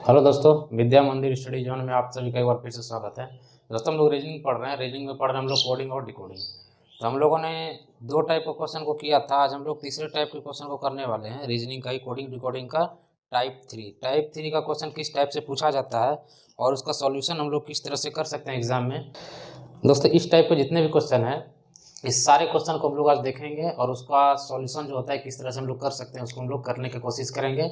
Hello दोस्तों, विद्या मंदिर study zone में आप सभी का एक बार फिर से स्वागत है। दोस्तों, हम लोग रीजनिंग पढ़ रहे हैं। रीजनिंग में पढ़ रहे हैं हम लोग कोडिंग और डिकोडिंग। तो हम लोगों ने दो टाइप के क्वेश्चन को किया था। आज हम लोग तीसरे टाइप के क्वेश्चन को करने वाले हैं, रीजनिंग का ही, कोडिंग डिकोडिंग का टाइप 3 का क्वेश्चन किस टाइप से पूछा जाता है और उसका सॉल्यूशन हम लोग किस तरह से कर सकते हैं एग्जाम में। दोस्तों, इस टाइप के जितने भी क्वेश्चन हैं, इस सारे क्वेश्चन को हम लोग आज देखेंगे और उसका सॉल्यूशन जो होता है किस तरह से हम लोग कर सकते हैं उसको हम लोग करने की कोशिश करेंगे।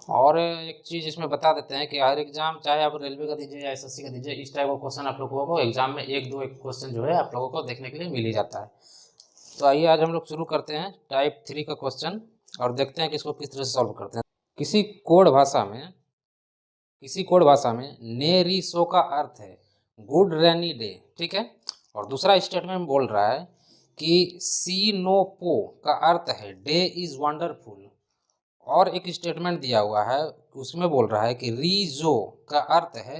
और एक चीज़ इसमें बता देते हैं कि हर एग्जाम, चाहे आप रेलवे का दीजिए या एसएससी का दीजिए, इस टाइप का क्वेश्चन आप लोगों को एग्जाम में एक क्वेश्चन जो है आप लोगों को देखने के लिए मिल ही जाता है। तो आइए आज हम लोग शुरू करते हैं टाइप 3 का क्वेश्चन और देखते हैं कि इसको किस तरह से सॉल्व करते हैं। किसी कोड भाषा में नेरिसो का अर्थ है गुड रेनी डे, ठीक है। और दूसरा स्टेटमेंट बोल रहा है कि सीनोपो का अर्थ है डे इज वंडरफुल। और एक स्टेटमेंट दिया हुआ है, उसमें बोल रहा है कि रीजो का अर्थ है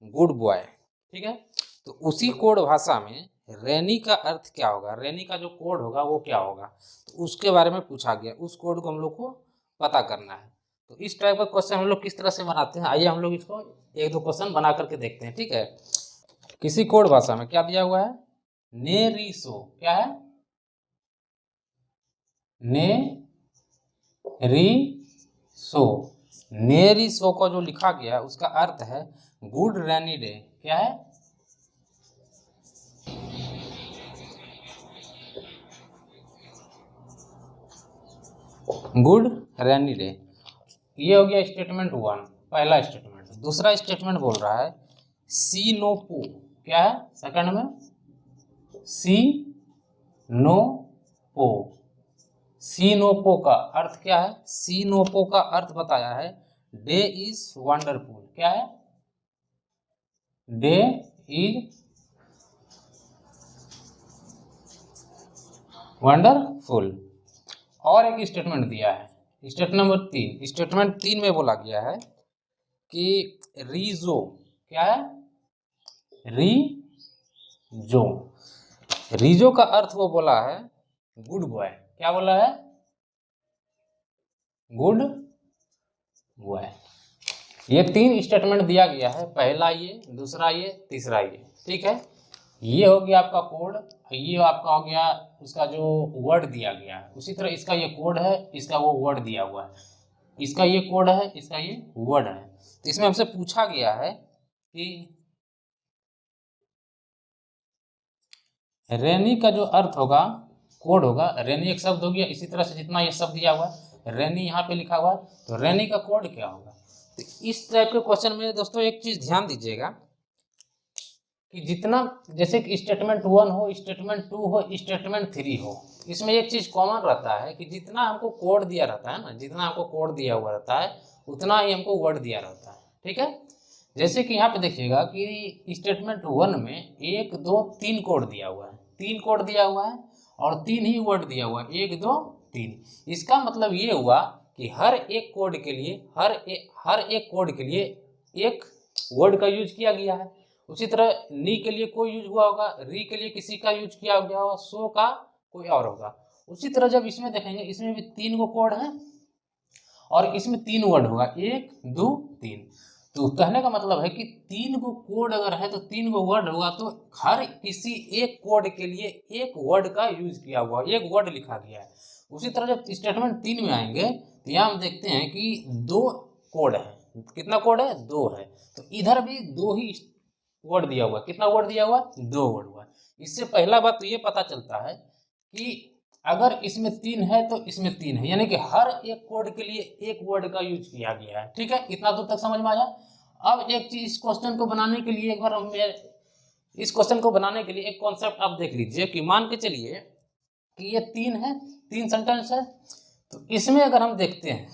गुड बॉय, ठीक है। तो उसी कोड भाषा में रेनी का अर्थ क्या होगा, रेनी का जो कोड होगा वो क्या होगा, तो उसके बारे में पूछा गया। उस कोड को हम लोग को पता करना है। तो इस टाइप का क्वेश्चन हम लोग किस तरह से बनाते हैं, आइए हम लोग इसको एक दो क्वेश्चन बना करके देखते हैं, ठीक है। किसी कोड भाषा में क्या दिया हुआ है, नेरिसो, क्या है, नेरिसो। नेरिसो को जो लिखा गया उसका अर्थ है गुड रेनी डे, क्या है, गुड रेनी डे। ये हो गया स्टेटमेंट 1, पहला स्टेटमेंट। दूसरा स्टेटमेंट बोल रहा है सीनोपो, क्या है सेकंड में, सीनोपो। सीनोपो का अर्थ क्या है, सीनोपो का अर्थ बताया है डे इज वंडरफुल, क्या है, डे इज वंडरफुल। और एक स्टेटमेंट दिया है, स्टेटमेंट 3 में बोला गया है कि रीजो, क्या है, रीजो। रीजो का अर्थ वो बोला है गुड बॉय, क्या बोला है, गुड बॉय। ये 3 स्टेटमेंट दिया गया है, पहला ये, दूसरा ये, तीसरा ये, ठीक है। ये हो गया आपका कोड, ये आपका हो गया उसका जो वर्ड दिया गया है। उसी तरह इसका ये कोड है, इसका वो वर्ड दिया हुआ है। इसका ये कोड है, इसका ये वर्ड है। तो इसमें हमसे पूछा गया है कि रेनी का जो अर्थ होगा, कोड होगा, रेनी एक शब्द हो गया, इसी तरह से जितना ये शब्द दिया हुआ है, रेनी यहाँ पे लिखा हुआ है, तो रेनी का कोड क्या होगा। तो इस टाइप के क्वेश्चन में दोस्तों एक चीज ध्यान दीजिएगा कि जितना, जैसे कि स्टेटमेंट 1 हो, स्टेटमेंट 2 हो, स्टेटमेंट 3 हो, इसमें एक चीज कॉमन रहता है कि जितना हमको कोड दिया रहता है ना, जितना हमको कोड दिया हुआ रहता है उतना ही हमको वर्ड दिया रहता है, ठीक है। जैसे कि यहाँ पे देखिएगा कि स्टेटमेंट 1 में 1 2 3 कोड दिया हुआ है, 3 कोड दिया हुआ है और 3 ही वर्ड दिया हुआ है, 1 2 3। इसका मतलब ये हुआ कि हर एक कोड के लिए, हर एक कोड के लिए एक वर्ड का यूज किया गया है। उसी तरह नी के लिए कोई यूज हुआ होगा, री के लिए किसी का यूज किया गया होगा, सो का कोई और होगा। उसी तरह जब इसमें देखेंगे, इसमें भी 3 गो कोड है और इसमें 3 वर्ड होगा, 1 2 3। तो कहने का मतलब है कि 3 गो कोड अगर है तो 3 गो वर्ड होगा, तो हर किसी एक कोड के लिए एक वर्ड का यूज किया हुआ, एक वर्ड लिखा गया है। उसी तरह जब स्टेटमेंट 3 में आएंगे तो यहाँ हम देखते हैं कि 2 कोड है, कितना कोड है, 2 है। तो इधर भी 2 ही वर्ड दिया हुआ, कितना वर्ड दिया हुआ, 2 वर्ड हुआ। इससे पहला बात तो ये पता चलता है कि अगर इसमें 3 है तो इसमें 3 है, यानी कि हर एक कोड के लिए एक वर्ड का यूज किया गया है, ठीक है। इतना दूर तक समझ में आया। अब एक चीज, इस क्वेश्चन को बनाने के लिए एक बार हम, इस क्वेश्चन को बनाने के लिए एक कॉन्सेप्ट आप देख लीजिए कि मान के चलिए कि ये 3 है, 3 सेंटेंस है। तो इसमें अगर हम देखते हैं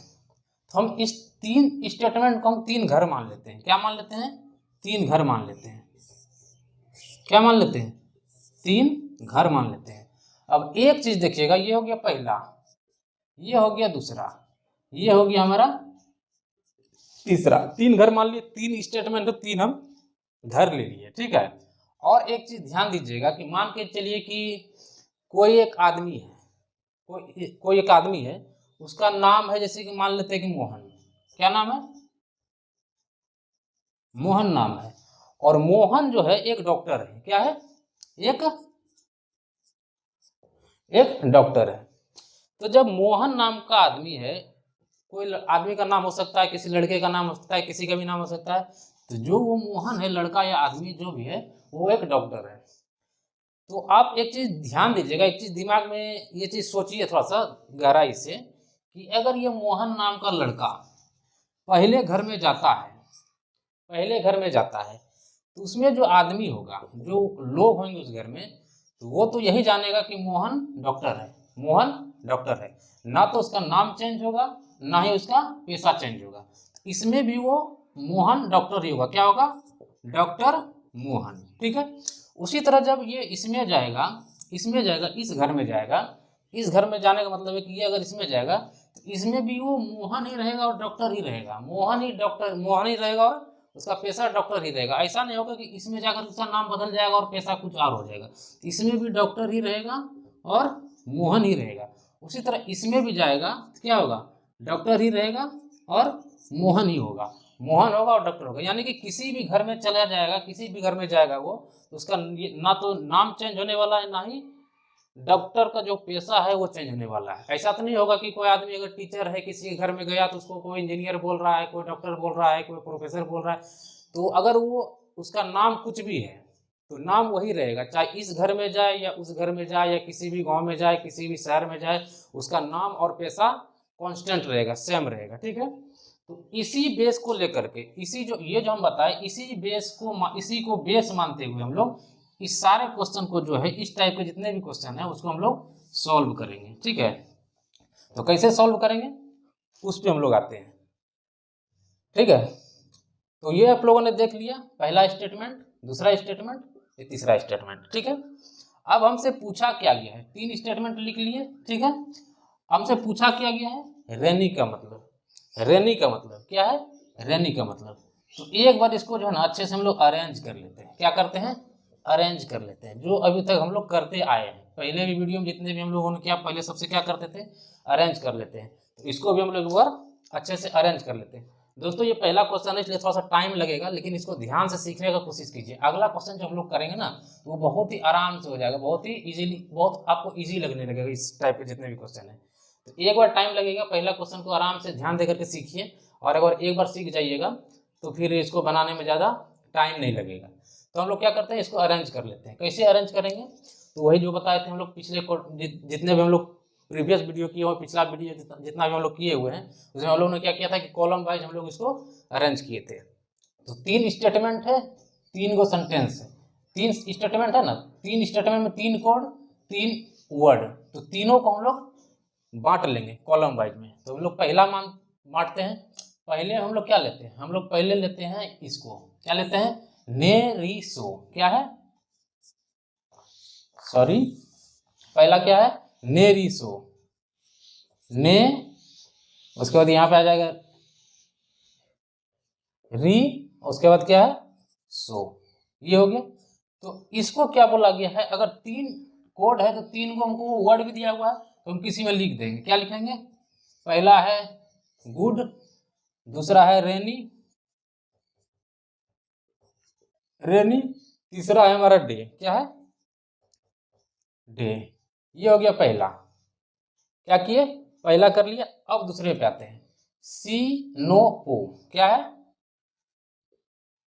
तो हम इस 3 स्टेटमेंट को हम 3 घर मान लेते हैं, क्या मान लेते हैं, 3 घर मान लेते हैं, क्या मान लेते हैं, 3 घर मान लेते हैं। अब एक चीज देखिएगा, ये हो गया पहला, ये हो गया दूसरा, ये हो गया हमारा तीसरा। 3 घर मान लिए, 3 स्टेटमेंट, 3 हम घर ले लिए, ठीक है। और एक चीज ध्यान दीजिएगा कि मान के चलिए कि कोई एक आदमी है, कोई एक आदमी है, उसका नाम है, जैसे कि मान लेते हैं कि मोहन, क्या नाम है, मोहन नाम है, और मोहन जो है एक डॉक्टर है। क्या है? एक डॉक्टर है। तो जब मोहन नाम का आदमी है, कोई आदमी का नाम हो सकता है, किसी लड़के का नाम हो सकता है, किसी का भी नाम हो सकता है, तो जो वो मोहन है, लड़का या आदमी जो भी है, वो एक डॉक्टर है। तो आप एक चीज ध्यान दीजिएगा, एक चीज दिमाग में ये चीज सोचिए थोड़ा सा गहराई से, कि अगर ये मोहन नाम का लड़का पहले घर में जाता है, पहले घर में जाता है, तो उसमें जो आदमी होगा, जो लोग होंगे उस घर में, तो वो तो यही जानेगा कि मोहन डॉक्टर है, मोहन डॉक्टर है। ना तो उसका नाम चेंज होगा, ना ही उसका पेशा चेंज होगा। इसमें भी वो मोहन डॉक्टर ही होगा। क्या होगा? डॉक्टर मोहन। ठीक है। उसी तरह जब ये इसमें जाएगा, इसमें जाएगा, इस घर में जाएगा, इस घर में जाने का मतलब है कि ये अगर इसमें जाएगा तो इसमें भी वो मोहन ही रहेगा और डॉक्टर ही रहेगा, मोहन ही डॉक्टर, मोहन ही रहेगा और उसका पेशा डॉक्टर ही रहेगा। ऐसा नहीं होगा कि इसमें जाकर उसका नाम बदल जाएगा और पेशा कुछ और हो जाएगा। इसमें भी डॉक्टर ही रहेगा और मोहन ही रहेगा। उसी तरह इसमें भी जाएगा तो क्या होगा? डॉक्टर ही रहेगा और मोहन ही होगा, मोहन होगा और डॉक्टर होगा। यानी कि किसी भी घर में चला जाएगा, किसी भी घर में जाएगा वो, तो उसका ना तो नाम चेंज होने वाला है, ना ही डॉक्टर का जो पेशा है वो चेंज होने वाला है। ऐसा तो नहीं होगा कि कोई आदमी अगर टीचर है, किसी के घर में गया तो उसको कोई इंजीनियर बोल रहा है, कोई डॉक्टर बोल रहा है, कोई प्रोफेसर बोल रहा है, तो अगर वो उसका नाम कुछ भी है तो नाम वही रहेगा, चाहे इस घर में जाए या उस घर में जाए या किसी भी गांव में जाए, किसी भी शहर में जाए, उसका नाम और पेशा कांस्टेंट रहेगा, सेम रहेगा। ठीक है। तो इसी बेस को लेकर के, इसी जो ये जो हम बताए, इसी को बेस मानते हुए हम लोग इस सारे क्वेश्चन को जो है, इस टाइप के जितने भी क्वेश्चन है उसको हम लोग सॉल्व करेंगे। ठीक है। तो कैसे सॉल्व करेंगे उस पर हम लोग आते हैं। ठीक है। तो ये आप लोगों ने देख लिया, पहला स्टेटमेंट, दूसरा स्टेटमेंट, ये तीसरा स्टेटमेंट। ठीक है। अब हमसे पूछा क्या गया है, 3 स्टेटमेंट लिख लिए। ठीक है। हमसे पूछा क्या गया है? रेनी का मतलब, रेनी का मतलब क्या है? रेनी का मतलब। तो एक बार इसको जो है ना अच्छे से हम लोग अरेंज कर लेते हैं। क्या करते हैं? अरेंज कर लेते हैं, जो अभी तक हम लोग करते आए हैं। पहले भी वीडियो में जितने भी हम लोगों ने किया, पहले सबसे क्या करते थे? अरेंज कर लेते हैं। तो इसको भी हम लोग एक बार अच्छे से अरेंज कर लेते हैं। दोस्तों ये पहला क्वेश्चन है, इसलिए थोड़ा सा टाइम लगेगा, लेकिन इसको ध्यान से सीखने का कोशिश कीजिए। अगला क्वेश्चन जो हम लोग करेंगे ना, तो वो बहुत ही आराम से हो जाएगा, बहुत ही इजीली, बहुत आपको इजी लगने लगेगा इस टाइप के जितने भी क्वेश्चन है। तो एक बार टाइम लगेगा, पहला क्वेश्चन को आराम से ध्यान देकर के सीखिए, और अगर एक बार सीख जाइएगा तो फिर इसको बनाने में ज़्यादा टाइम नहीं लगेगा। तो हम लोग क्या करते हैं, इसको अरेंज कर लेते हैं। कैसे अरेंज करेंगे? तो वही जो बताए थे हम लोग पिछले जितने भी हम लोग प्रीवियस वीडियो किए हुए, पिछला वीडियो जितना भी हम लोग किए हुए हैं, उसमें हम लोग ने क्या किया था कि कॉलम वाइज हम लोग इसको अरेंज किए थे। तो 3 स्टेटमेंट है, 3 गो सेंटेंस है, 3 स्टेटमेंट है ना, 3 स्टेटमेंट में 3 कोड, 3 वर्ड, तो तीनों को हम लोग बांट लेंगे कॉलम वाइज में। तो हम लोग पहला मान बांटते हैं। पहले हम लोग क्या लेते हैं? हम लोग पहले लेते हैं इसको, क्या लेते हैं? नेरिसो। क्या है? सॉरी, पहला क्या है? नेरिसो। ने, उसके बाद यहां पे आ जाएगा री, उसके बाद क्या है? सो। ये हो गया। तो इसको क्या बोला गया है? अगर 3 कोड है तो 3 को हमको वर्ड भी दिया हुआ है, तो हम किसी में लिख देंगे। क्या लिखेंगे? पहला है गुड, दूसरा है रेनी, रेनी, तीसरा है हमारा डे। क्या है? डे। ये हो गया पहला। क्या किए? पहला कर लिया। अब दूसरे पे आते हैं। सी नो पो। क्या है?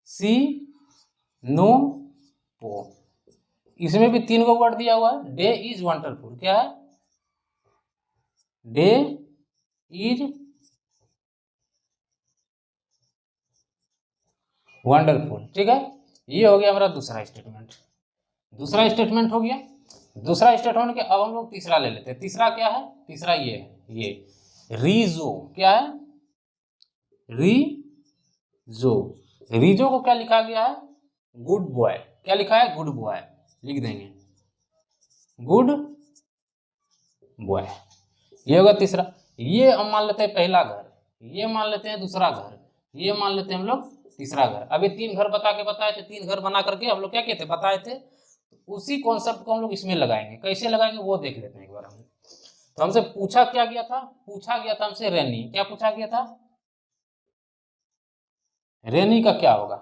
सी नो पो। इसमें भी 3 को वर्ड दिया हुआ है। Day is wonderful. क्या है? Day is wonderful. ठीक है। ये हो गया हमारा दूसरा स्टेटमेंट। दूसरा स्टेटमेंट हो गया। दूसरा स्टेटमेंट के अब हम लोग तीसरा ले लेते हैं। तीसरा क्या है? तीसरा ये है, ये रीजो। क्या है? रीजो। रीजो को क्या लिखा गया है? Good boy. क्या लिखा है? Good boy. लिख देंगे गुड बॉय। ये होगा तीसरा। ये हम मान लेते हैं पहला घर, ये मान लेते हैं दूसरा घर, ये मान लेते हैं हम लोग तीसरा घर। अभी 3 घर बता के बताए थे, 3 घर बना करके हम लोग क्या कहते बताए थे, उसी कॉन्सेप्ट को हम लोग इसमें लगाएंगे। कैसे लगाएंगे वो देख लेते हैं एक बार हम। तो हमसे पूछा क्या गया था? पूछा गया था हमसे रेनी। क्या पूछा गया था? रेनी का क्या होगा?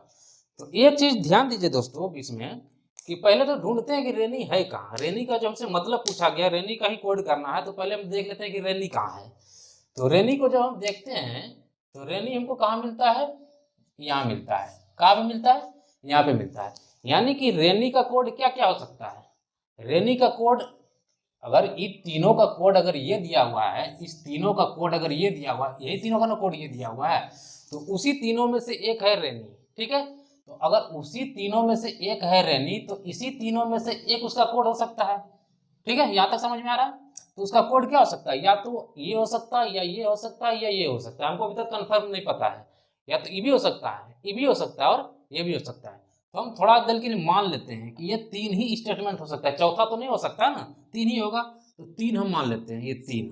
तो एक चीज ध्यान दीजिए दोस्तों इसमें कि पहले तो ढूंढते हैं कि रेनी है कहाँ। रेनी का जो हमसे मतलब पूछा गया, रेनी का ही कोड करना है, तो पहले हम देख लेते हैं कि रेनी कहाँ है। तो रेनी को जब हम देखते हैं तो रेनी हमको कहाँ मिलता है, यहाँ मिलता है। कहाँ पे मिलता है, यहाँ पे मिलता है। यानी कि रेनी का कोड क्या क्या हो सकता है, रेनी का कोड अगर इन तीनों का कोड अगर ये दिया हुआ है, इस तीनों का कोड अगर ये दिया हुआ है, यही तीनों का ना कोड ये दिया हुआ है, तो उसी तीनों में से एक है रेनी। ठीक है, तो अगर उसी तीनों में से एक है रेनी तो इसी तीनों में से एक उसका कोड हो सकता है। ठीक है, यहाँ तक समझ में आ रहा है। तो उसका कोड क्या हो सकता है, या तो ये हो सकता है, या ये हो सकता है, या ये हो सकता है। हमको अभी तक कंफर्म नहीं पता है, या तो ये भी हो सकता है, ये भी हो सकता है, और ये भी हो सकता है। तो हम थोड़ा देर के लिए मान लेते हैं कि ये तीन ही स्टेटमेंट हो सकता है, चौथा तो नहीं हो सकता ना, तीन ही होगा। तो तीन हम मान लेते हैं, ये तीन।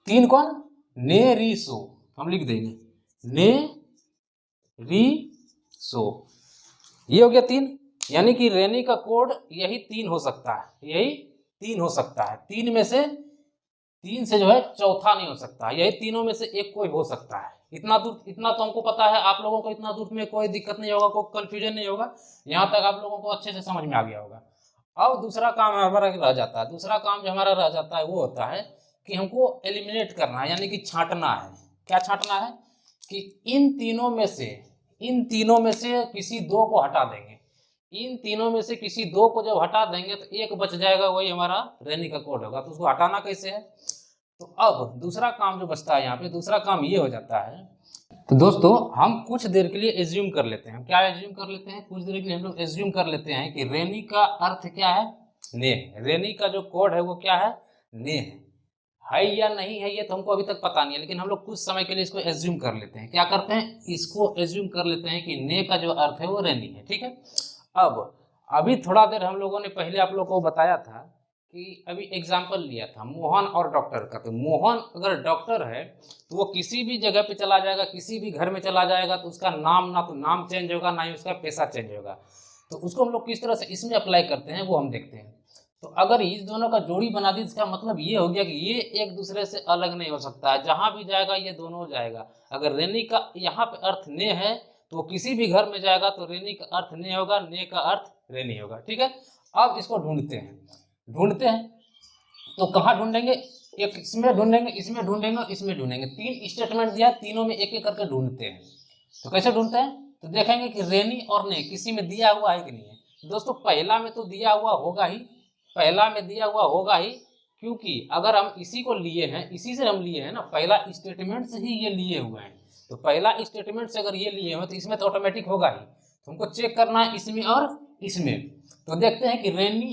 तीन कौन, ने री सो, हम लिख देंगे ने री सो, ये हो गया तीन। यानी कि रेनी का कोड यही तीन हो सकता है, यही तीन हो सकता है। तीन में से, तीन से जो है चौथा नहीं हो सकता, यही तीनों में से एक कोई हो सकता है। इतना दूर, इतना तो हमको पता है, आप लोगों को इतना दूर में कोई दिक्कत नहीं होगा, कोई कंफ्यूजन नहीं होगा। यहाँ तक आप लोगों को अच्छे से समझ में आ गया होगा। अब दूसरा काम हमारा रह जाता है, दूसरा काम जो हमारा रह जाता है वो होता है कि हमको एलिमिनेट करना है, यानी कि छांटना है। क्या छांटना है कि इन तीनों में से, इन तीनों में से किसी दो को हटा देंगे। इन तीनों में से किसी दो को जब हटा देंगे तो एक बच जाएगा, वही हमारा रेनी का कोड होगा। तो उसको हटाना कैसे है, तो अब दूसरा काम जो बचता है यहाँ पे, दूसरा काम ये हो जाता है। तो दोस्तों हम कुछ देर के लिए एज्यूम कर लेते हैं, क्या एज्यूम कर लेते हैं, कुछ देर के लिए हम लोग एज्यूम कर लेते हैं कि रेनी का अर्थ क्या है, ने। रेनी का जो कोड है वो क्या है, ने है या नहीं है ये तो हमको अभी तक पता नहीं है, लेकिन हम लोग कुछ समय के लिए इसको एज्यूम कर लेते हैं। क्या करते हैं, इसको एज्यूम कर लेते हैं कि ने का जो अर्थ है वो रेनी है। ठीक है, अब अभी थोड़ा देर हम लोगों ने पहले आप लोगों को बताया था कि अभी एग्जाम्पल लिया था मोहन और डॉक्टर का। तो मोहन अगर डॉक्टर है तो वो किसी भी जगह पे चला जाएगा, किसी भी घर में चला जाएगा, तो उसका नाम, ना तो नाम चेंज होगा, ना ही उसका पैसा चेंज होगा। तो उसको हम लोग किस तरह से इसमें अप्लाई करते हैं वो हम देखते हैं। तो अगर इस दोनों का जोड़ी बना दी, इसका मतलब ये हो गया कि ये एक दूसरे से अलग नहीं हो सकता है, जहां भी जाएगा ये दोनों जाएगा। अगर रेनी का यहाँ पे अर्थ ने है तो किसी भी घर में जाएगा तो रेनी का अर्थ ने होगा, ने का अर्थ रेनी होगा। ठीक है, अब इसको ढूंढते हैं, ढूंढते हैं तो कहाँ ढूंढेंगे, एक इसमें ढूंढेंगे, इसमें ढूंढेंगे, इसमें ढूंढेंगे। तीन स्टेटमेंट दिया, तीनों में एक एक करके ढूंढते हैं। तो कैसे ढूंढते हैं, तो देखेंगे कि रेनी और ने किसी में दिया हुआ है कि नहीं है। दोस्तों पहला में तो दिया हुआ होगा ही, पहला में दिया हुआ होगा ही, क्योंकि अगर हम इसी को लिए हैं, इसी से हम लिए हैं ना, पहला स्टेटमेंट से ही ये लिए हुए हैं। तो पहला स्टेटमेंट से अगर ये लिए हुए तो इसमें तो ऑटोमेटिक होगा ही। तो हमको चेक करना है इसमें और इसमें। तो देखते हैं कि रेनी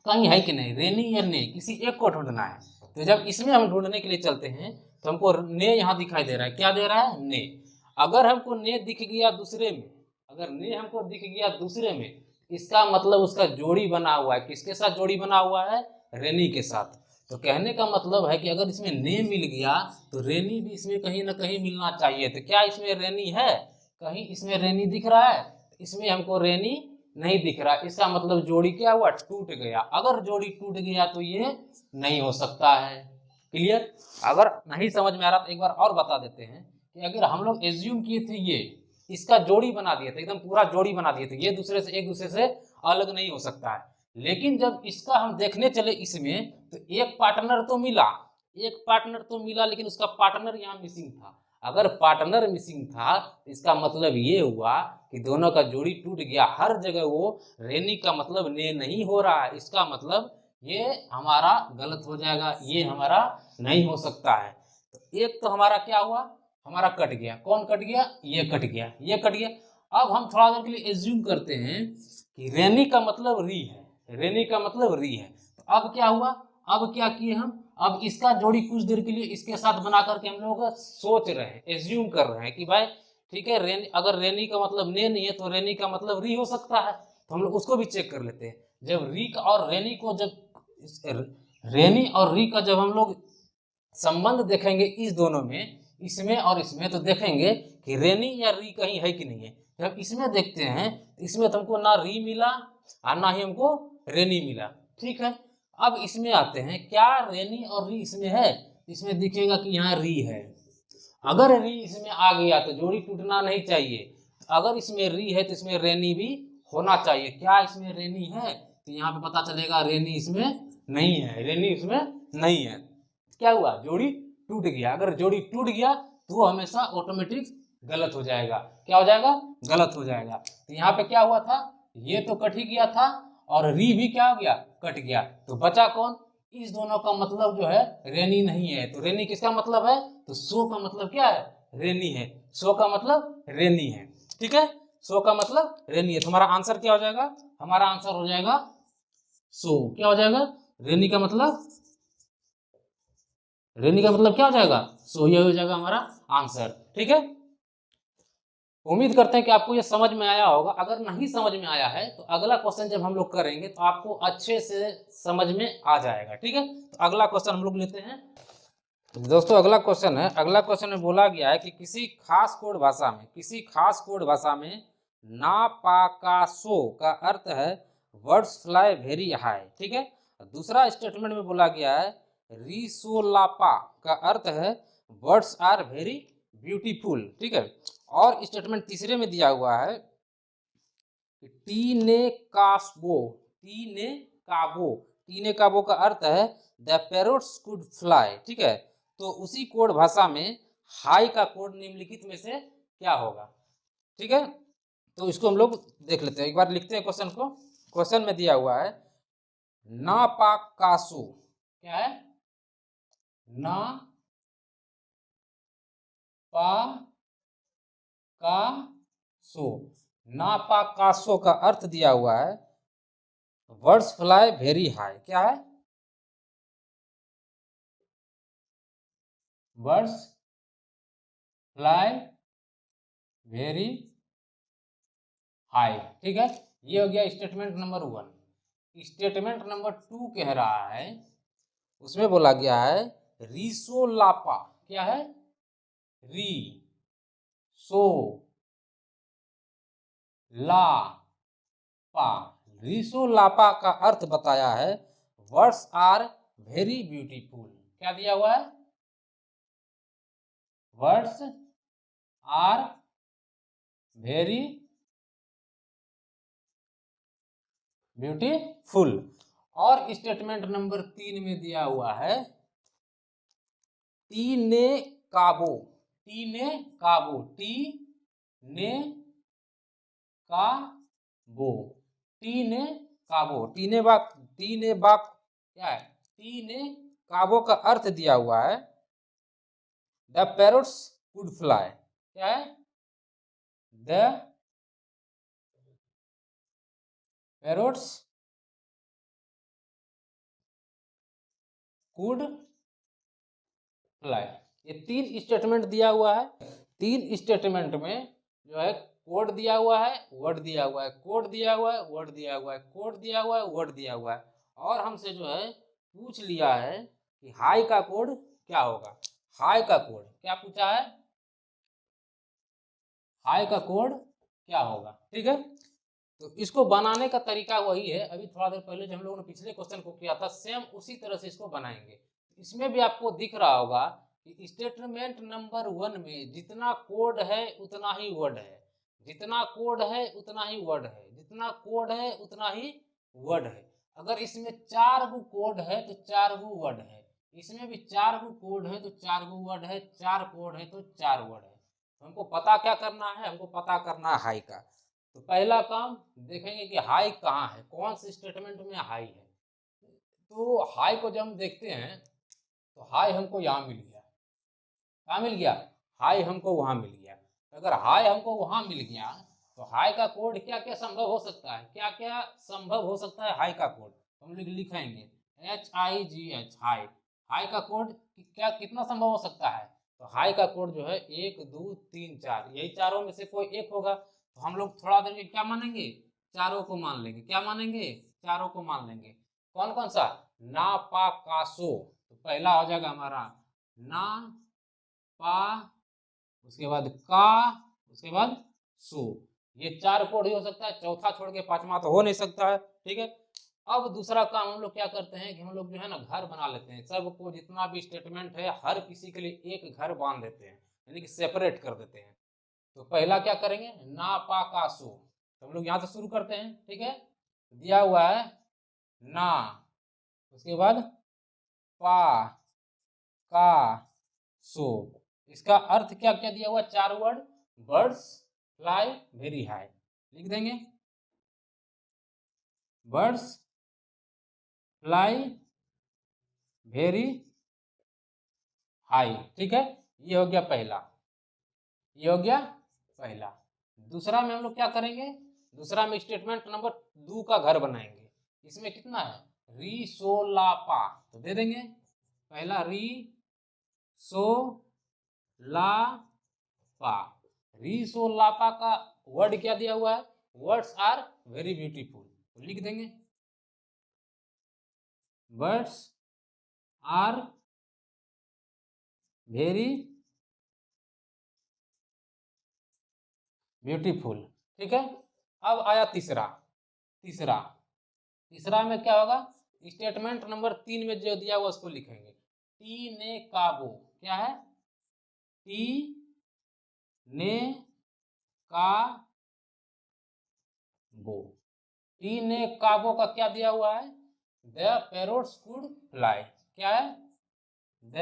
कहीं है कि नहीं, रेनी या ने, किसी एक को ढूंढना है। तो जब इसमें हम ढूंढने के लिए चलते हैं तो हमको ने यहाँ दिखाई दे रहा है, क्या दे रहा है, ने। अगर हमको ने दिख गया दूसरे में, अगर ने हमको दिख गया दूसरे में, इसका मतलब उसका जोड़ी बना हुआ है, किसके साथ जोड़ी बना हुआ है, रेनी के साथ। तो कहने का मतलब है कि अगर इसमें ने मिल गया तो रेनी भी इसमें कहीं ना कहीं मिलना चाहिए। तो क्या इसमें रेनी है, कहीं इसमें रेनी दिख रहा है, इसमें हमको रेनी नहीं दिख रहा, इसका मतलब जोड़ी क्या हुआ, टूट गया। अगर जोड़ी टूट गया तो ये नहीं हो सकता है। क्लियर, अगर नहीं समझ में आ रहा तो एक बार और बता देते हैं कि अगर हम लोग एज्यूम किए थे ये, इसका जोड़ी बना दिए थे, एकदम पूरा जोड़ी बना दिए थे, ये दूसरे से, एक दूसरे से अलग नहीं हो सकता है। लेकिन जब इसका हम देखने चले इसमें तो एक पार्टनर तो मिला, एक पार्टनर तो मिला, लेकिन उसका पार्टनर यहाँ मिसिंग था। अगर पार्टनर मिसिंग था तो इसका मतलब ये हुआ कि दोनों का जोड़ी टूट गया। हर जगह वो रेनी का मतलब ने नहीं हो रहा है, इसका मतलब ये हमारा गलत हो जाएगा, ये हमारा नहीं हो सकता है। तो एक तो हमारा क्या हुआ, हमारा कट गया। कौन कट गया, ये कट गया, ये कट गया। अब हम थोड़ा देर के लिए एज्यूम करते हैं कि रेनी का मतलब री है, रेनी का मतलब री है। तो अब क्या हुआ, अब क्या किए हम, अब इसका जोड़ी कुछ देर के लिए इसके साथ बना करके हम लोग सोच रहे हैं, एज्यूम कर रहे हैं कि भाई ठीक है, रेनी, अगर रेनी का मतलब ने नहीं है तो रेनी का मतलब री हो सकता है। तो हम लोग उसको भी चेक कर लेते हैं। जब री का और रेनी को, जब रेनी और री का जब हम लोग संबंध देखेंगे इस दोनों में, इसमें और इसमें, तो देखेंगे कि रेनी या री कहीं है कि नहीं है। जब इसमें देखते हैं इसमें तो हमको ना री मिला और ना ही हमको रेनी मिला। ठीक है, अब इसमें आते हैं, क्या रेनी और री इसमें है, इसमें दिखेगा कि यहाँ री है। अगर री इसमें आ गया तो जोड़ी टूटना नहीं चाहिए, अगर इसमें री है तो इसमें रेनी भी होना चाहिए। क्या इसमें रेनी है? तो यहाँ पे पता चलेगा रेनी इसमें नहीं है, रेनी इसमें नहीं है। क्या हुआ? जोड़ी टूट गया। अगर जोड़ी टूट गया तो वो हमेशा ऑटोमेटिक गलत हो जाएगा। क्या हो जाएगा? गलत हो जाएगा। तो यहाँ पे क्या हुआ था? ये तो कट ही गया था और री भी क्या हो गया? कट गया। तो बचा कौन? इस दोनों का मतलब जो है रेनी नहीं है। तो रेनी किसका मतलब है? तो सो का मतलब क्या है? रेनी है। सो का मतलब रेनी है। ठीक है, सो का मतलब रेनी है। तो हमारा आंसर क्या हो जाएगा? हमारा आंसर हो जाएगा सो। क्या हो जाएगा? रेनी का मतलब, रेनी का मतलब क्या हो जाएगा? सो। ये हो जाएगा हमारा आंसर। ठीक है, उम्मीद करते हैं कि आपको ये समझ में आया होगा। अगर नहीं समझ में आया है तो अगला क्वेश्चन जब हम लोग करेंगे तो आपको अच्छे से समझ में आ जाएगा। ठीक है, तो अगला क्वेश्चन हम लोग लेते हैं दोस्तों। अगला क्वेश्चन है, अगला क्वेश्चन में बोला गया है कि किसी खास कोड भाषा में, किसी खास कोड भाषा में ना पा का सो का अर्थ है वर्ड्स फ्लाई वेरी हाई। ठीक है, दूसरा स्टेटमेंट में बोला गया है रिसोलापा का अर्थ है वर्ड्स आर वेरी ब्यूटीफुल। ठीक है, और स्टेटमेंट तीसरे में दिया हुआ है टी ने कास्बो, टी ने काबो, टी ने काबो का अर्थ है द पैरोट्स कुड फ्लाई। ठीक है, तो उसी कोड भाषा में हाई का कोड निम्नलिखित में से क्या होगा? ठीक है, तो इसको हम लोग देख लेते हैं, एक बार लिखते हैं क्वेश्चन को। क्वेश्चन में दिया हुआ है ना पा कासो, क्या है? ना पा का सो, ना पा का सो का अर्थ दिया हुआ है वर्ड्स फ्लाई वेरी हाई। क्या है? Words fly very high. ठीक है, ये हो गया स्टेटमेंट नंबर 1। स्टेटमेंट नंबर 2 कह रहा है, उसमें बोला गया है रिसोलापा। क्या है? री सो ला पा, रिसोलापा का अर्थ बताया है वर्ड्स आर वेरी ब्यूटीफुल। क्या दिया हुआ है? Words are very beautiful. और स्टेटमेंट नंबर 3 में दिया हुआ है टी ने काबो, टी ने काबो, टी ने काबो, टी ने काबो, टी ने बा, टी ने बा क्या है? टी ने काबो का अर्थ दिया हुआ है द पैरोट्स कुड फ्लाई। क्या है? The parrots could fly. ये 3 स्टेटमेंट दिया हुआ है। 3 स्टेटमेंट में जो है कोड दिया हुआ है, वर्ड दिया हुआ है, कोड दिया हुआ है, वर्ड दिया हुआ है, कोड दिया हुआ है, वर्ड दिया हुआ है। और हमसे जो है पूछ लिया है कि हाई का कोड क्या होगा। हाई का कोड क्या पूछा है? हाई का कोड क्या होगा? ठीक है, तो इसको बनाने का तरीका वही है, अभी थोड़ा देर पहले जो हम लोगों ने पिछले क्वेश्चन को किया था सेम उसी तरह से इसको बनाएंगे। इसमें भी आपको दिख रहा होगा कि स्टेटमेंट नंबर 1 में जितना कोड है उतना ही वर्ड है, जितना कोड है उतना ही वर्ड है, जितना कोड है उतना ही वर्ड है। अगर इसमें 4 गो कोड है तो 4 गो वर्ड है, इसमें भी 4 गो कोड है तो 4 गो वर्ड है, 4 कोड है तो 4 वर्ड है। हमको पता क्या करना है? हमको पता करना है हाई का। तो पहला काम देखेंगे कि हाई कहाँ है, कौन से स्टेटमेंट में हाई है। तो हाई को जब हम देखते हैं तो हाई हमको यहाँ मिल गया। कहाँ मिल गया? हाई हमको वहाँ मिल गया। अगर हाई हमको वहाँ मिल गया तो हाई का कोड क्या क्या संभव हो सकता है? क्या क्या संभव हो सकता है हाई का कोड? हम लोग लिखेंगे HIGH हाई। हाई का कोड क्या कितना संभव हो सकता है? तो हाई का कोड जो है 1 2 3 4, यही चारों में से कोई एक होगा। तो हम लोग थोड़ा देर में क्या मानेंगे? चारों को मान लेंगे। क्या मानेंगे? चारों को मान लेंगे। कौन कौन सा? ना पा का सो, तो पहला हो जाएगा हमारा ना पा, उसके बाद का, उसके बाद सो। ये 4 कोड ही हो सकता है, चौथा छोड़ के 5वां तो हो नहीं सकता है। ठीक है, अब दूसरा काम हम लोग क्या करते हैं कि हम लोग जो है ना घर बना लेते हैं। सबको जितना भी स्टेटमेंट है हर किसी के लिए एक घर बांध देते हैं, यानी कि सेपरेट कर देते हैं। तो पहला क्या करेंगे, ना पा का सो, तो हम लोग यहाँ से शुरू करते हैं, ठीक है। दिया हुआ है ना, उसके बाद पा का सो, इसका अर्थ क्या क्या दिया हुआ, 4 word, birds fly very high, लिख देंगे बर्ड्स फ्लाई वेरी हाई, ठीक है। ये हो गया पहला, ये हो गया पहला। दूसरा में हम लोग क्या करेंगे, दूसरा में स्टेटमेंट नंबर 2 का घर बनाएंगे। इसमें कितना है, री सो ला पा, तो दे देंगे पहला री सो ला पा। री सो ला पा का वर्ड क्या दिया हुआ है, वर्ड्स आर वेरी ब्यूटीफुल, तो लिख देंगे वर्ड्स आर वेरी ब्यूटीफुल, ठीक है। अब आया तीसरा, तीसरा तीसरा में क्या होगा, स्टेटमेंट नंबर 3 में जो दिया हुआ उसको लिखेंगे। टी ने काबो, क्या है, टी ने का बो, टी ने काबो का क्या दिया हुआ है, द पैरोट्स कुड फ्लाई, क्या है, द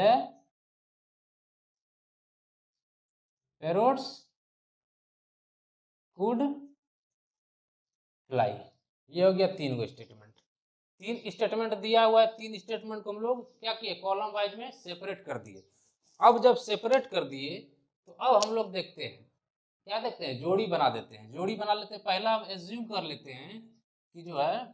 पैरोट्स कुड फ्लाई। ये हो गया 3 गो स्टेटमेंट, 3 स्टेटमेंट दिया हुआ है। 3 स्टेटमेंट को हम लोग क्या किए, कॉलम वाइज में सेपरेट कर दिए। अब जब सेपरेट कर दिए तो अब हम लोग देखते हैं, क्या देखते हैं, जोड़ी बना देते हैं, जोड़ी बना लेते हैं। पहला हम एज्यूम कर लेते हैं कि जो है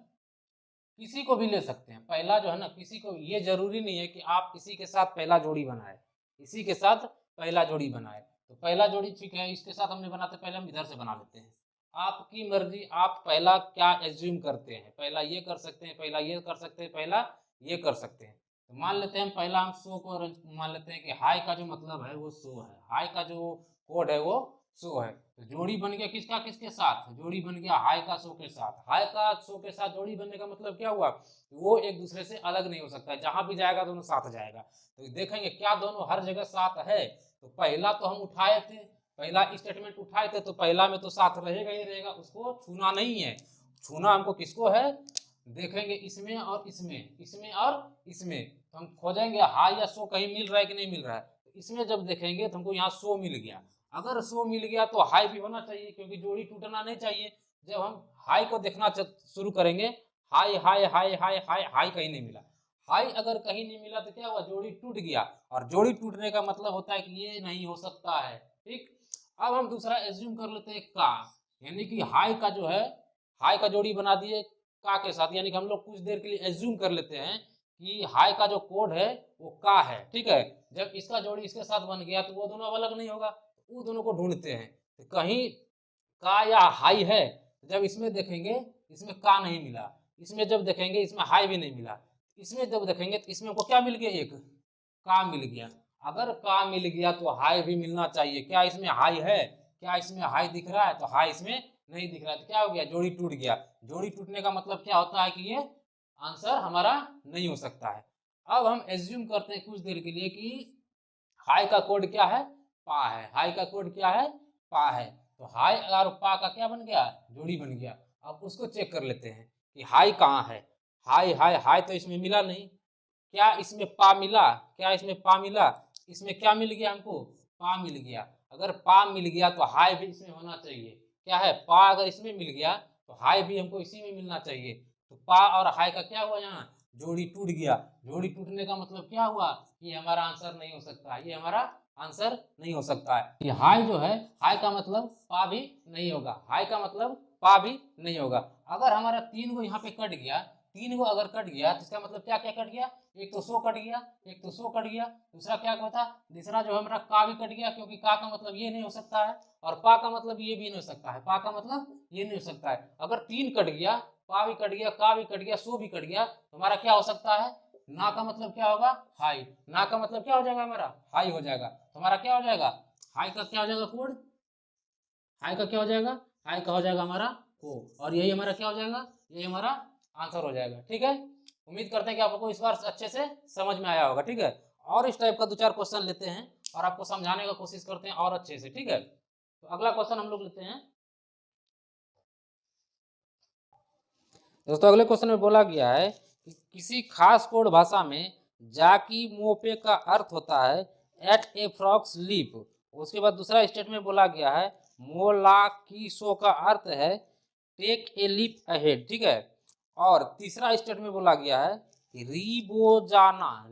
किसी को भी ले सकते हैं, पहला जो है ना, किसी को, ये जरूरी नहीं है कि आप किसी के साथ पहला जोड़ी बनाए, इसी के साथ पहला जोड़ी बनाए। तो पहला जोड़ी ठीक है, इसके साथ हमने बनाते, पहले हम इधर से बना लेते हैं। आपकी मर्जी, आप पहला क्या एज्यूम करते हैं, पहला ये कर सकते हैं, पहला ये कर सकते हैं, पहला ये कर सकते हैं। तो मान लेते हैं पहला हम सो को मान लेते हैं कि हाई का जो मतलब है वो सो है, हाई का जो कोड है वो सो है। तो जोड़ी बन गया किसका किसके साथ, जोड़ी बन गया हाई का सो के साथ। हाई का सो के साथ जोड़ी बनने का मतलब क्या हुआ, वो एक दूसरे से अलग नहीं हो सकता है, जहां भी जाएगा दोनों साथ जाएगा। तो देखेंगे क्या दोनों हर जगह साथ है। तो पहला तो हम उठाए थे, पहला स्टेटमेंट उठाए थे, तो पहला में तो साथ रहेगा ही रहेगा, उसको छूना नहीं है। छूना हमको किसको है, देखेंगे इसमें और इसमें, इसमें और इसमें। तो हम खोजेंगे हाई या सो कहीं मिल रहा है कि नहीं मिल रहा है। तो इसमें जब देखेंगे तो हमको यहाँ सो मिल गया, अगर सो मिल गया तो हाई भी होना चाहिए, क्योंकि जोड़ी टूटना नहीं चाहिए। जब हम हाई को देखना शुरू करेंगे, high high high high high high कहीं नहीं मिला, हाई अगर कहीं नहीं मिला तो क्या हुआ, जोड़ी टूट गया। और जोड़ी टूटने का मतलब होता है कि ये नहीं हो सकता है, ठीक। अब हम दूसरा एज्यूम कर लेते हैं का, यानी कि हाई का जो है, हाई का जोड़ी बना दिए का के साथ, यानी कि हम लोग कुछ देर के लिए एज्यूम कर लेते हैं कि हाई का जो कोड है वो का है, ठीक है। जब इसका जोड़ी इसके साथ बन गया तो वो दोनों अलग नहीं होगा, वो दोनों को ढूंढते हैं। तो कहीं का या हाई है, जब इसमें देखेंगे इसमें का नहीं मिला, इसमें जब देखेंगे इसमें हाई भी नहीं मिला, इसमें जब देखेंगे तो इसमें हमको क्या मिल गया, एक का मिल गया। अगर का मिल गया तो हाई भी मिलना चाहिए, क्या इसमें हाई है, क्या इसमें हाई दिख रहा है, तो हाई इसमें नहीं दिख रहा है, तो क्या हो गया, जोड़ी टूट गया। जोड़ी टूटने का मतलब क्या होता है कि ये आंसर हमारा नहीं हो सकता है। अब हम एज्यूम करते हैं कुछ देर के लिए कि हाई का कोड क्या है, पा है, हाई का कोड क्या है, पा है। तो हाई और पा का क्या बन गया, जोड़ी बन गया। अब उसको चेक कर लेते हैं कि हाई कहाँ है, हाई हाई हाई तो इसमें मिला नहीं, क्या इसमें पा मिला, क्या इसमें पा मिला, इसमें क्या मिल गया हमको, पा मिल गया। अगर पा मिल गया तो हाई भी इसमें होना चाहिए, क्या है, पा अगर इसमें मिल गया तो हाई भी हमको इसी में मिलना चाहिए। तो पा और हाई का क्या हुआ, यहाँ जोड़ी टूट गया। जोड़ी टूटने का मतलब क्या हुआ, ये हमारा आंसर नहीं हो सकता, ये हमारा आंसर नहीं हो सकता है। ये हाई जो है, हाई का मतलब पा भी नहीं होगा, हाई का मतलब पा भी नहीं होगा। अगर हमारा 3 गो यहाँ पे कट गया, 3 गो अगर कट गया तो इसका मतलब क्या क्या कट गया, एक तो सो कट गया, एक तो सो कट गया, दूसरा क्या होता, तीसरा जो हमारा का भी कट गया, क्योंकि का का मतलब ये नहीं हो सकता है, और पा का मतलब ये भी नहीं हो सकता है, पा का मतलब ये नहीं हो सकता है। अगर 3 कट गया, पा भी कट गया, का भी कट गया, सो भी कट गया, तो हमारा क्या हो सकता है, ना का मतलब क्या होगा, हाई, ना का मतलब क्या हो जाएगा, हमारा हाई हो जाएगा। तो हमारा क्या हो जाएगा, हाई का क्या हो जाएगा कोड, हाई का क्या हो जाएगा, हाई का हो जाएगा हमारा को, और यही हमारा क्या हो जाएगा, यही हमारा आंसर हो जाएगा, ठीक है। उम्मीद करते हैं कि आपको इस बार अच्छे से समझ में आया होगा, ठीक है। और इस टाइप का 2-4 क्वेश्चन लेते हैं और आपको समझाने का कोशिश करते हैं और अच्छे से, ठीक है। तो अगला क्वेश्चन हम लोग लेते हैं दोस्तों। अगले क्वेश्चन में बोला गया है कि किसी खास कोड भाषा में जाकी मोपे का अर्थ होता है एट ए फ्रॉक्स लीप। उसके बाद दूसरा स्टेटमेंट बोला गया है मोलाकिसो का अर्थ है टेक ए लीप अहेड, ठीक है। और तीसरा स्टेटमेंट बोला गया है कि रीबोजाना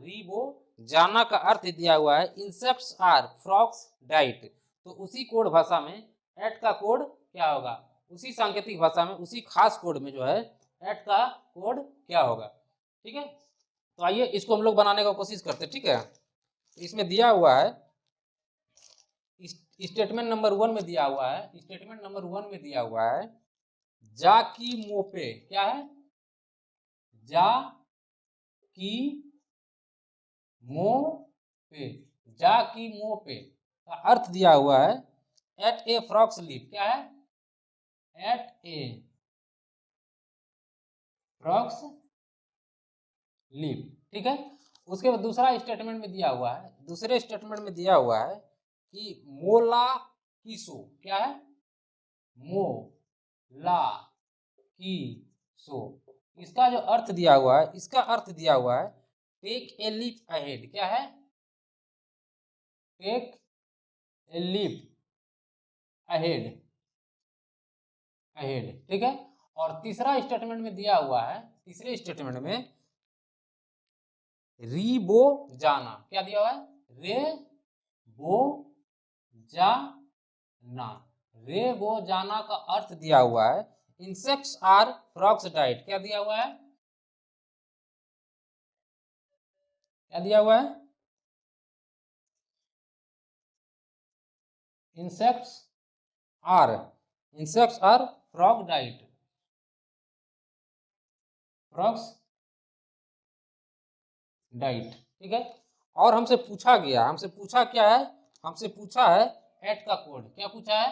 का अर्थ दिया हुआ है इंसेक्ट्स आर फ्रॉक्स डाइट। तो उसी कोड भाषा में एट का कोड क्या होगा, उसी सांकेतिक भाषा में, उसी खास कोड में जो है एट का कोड क्या होगा, ठीक है। तो आइए इसको हम लोग बनाने का कोशिश करते हैं, ठीक है। इसमें दिया हुआ है स्टेटमेंट नंबर 1 में दिया हुआ है, स्टेटमेंट नंबर 1 में दिया हुआ है जा की मोपे, क्या है, जा की मोपे, जा की मोपे का अर्थ दिया हुआ है एट ए फ्रॉक्स लीप, क्या है, एट ए फ्रॉक्स लीप, ठीक है। उसके बाद दूसरा स्टेटमेंट में दिया हुआ है, दूसरे स्टेटमेंट में दिया हुआ है कि मोला किसो, क्या है, मोला किसो, इसका जो अर्थ दिया हुआ है, इसका अर्थ दिया हुआ है टेक ए लीप अहेड, क्या है, take a leap ahead, ahead, ठीक है। और तीसरा स्टेटमेंट में दिया हुआ है, तीसरे स्टेटमेंट में रीबो जाना, क्या दिया हुआ है, रे बो जाना, रे बो जाना का अर्थ दिया हुआ है इंसेक्ट्स आर फ्रॉक्स डाइट, क्या दिया हुआ है, क्या दिया हुआ है, insects are frog diet, frogs diet, ठीक है। और हमसे पूछा गया, हमसे पूछा क्या है, हमसे पूछा है एट का कोड, क्या पूछा है,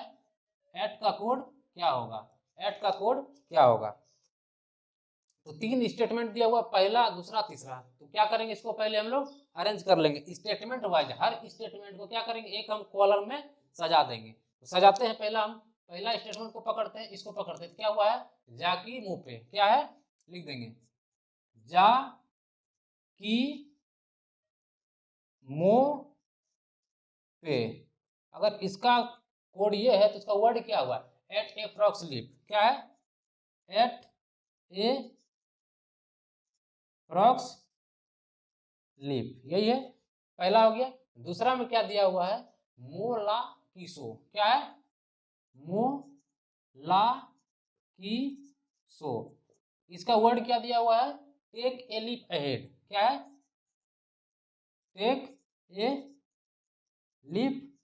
एट का कोड क्या होगा, एट का कोड क्या होगा। तो 3 स्टेटमेंट दिया हुआ, पहला, दूसरा, तीसरा। तो क्या करेंगे, इसको पहले हम लोग अरेंज कर लेंगे स्टेटमेंट वाइज, हर स्टेटमेंट को क्या करेंगे, एक हम कॉलम में सजा देंगे। तो सजाते हैं, पहला हम पहला स्टेटमेंट को पकड़ते हैं, इसको पकड़ते हैं, क्या हुआ है, जा की मुंह पे, क्या है, लिख देंगे जा की मो पे। अगर इसका कोड ये है तो इसका वर्ड क्या हुआ, एट ए फ्रॉक्स लीप, क्या है, एट ए फ्रॉक्स लीप, यही है, पहला हो गया। दूसरा में क्या दिया हुआ है, मोला किसो, क्या है, मोला किसो, इसका वर्ड क्या दिया हुआ है, टेक ए लीप अहेड, क्या है, टेक ए लीप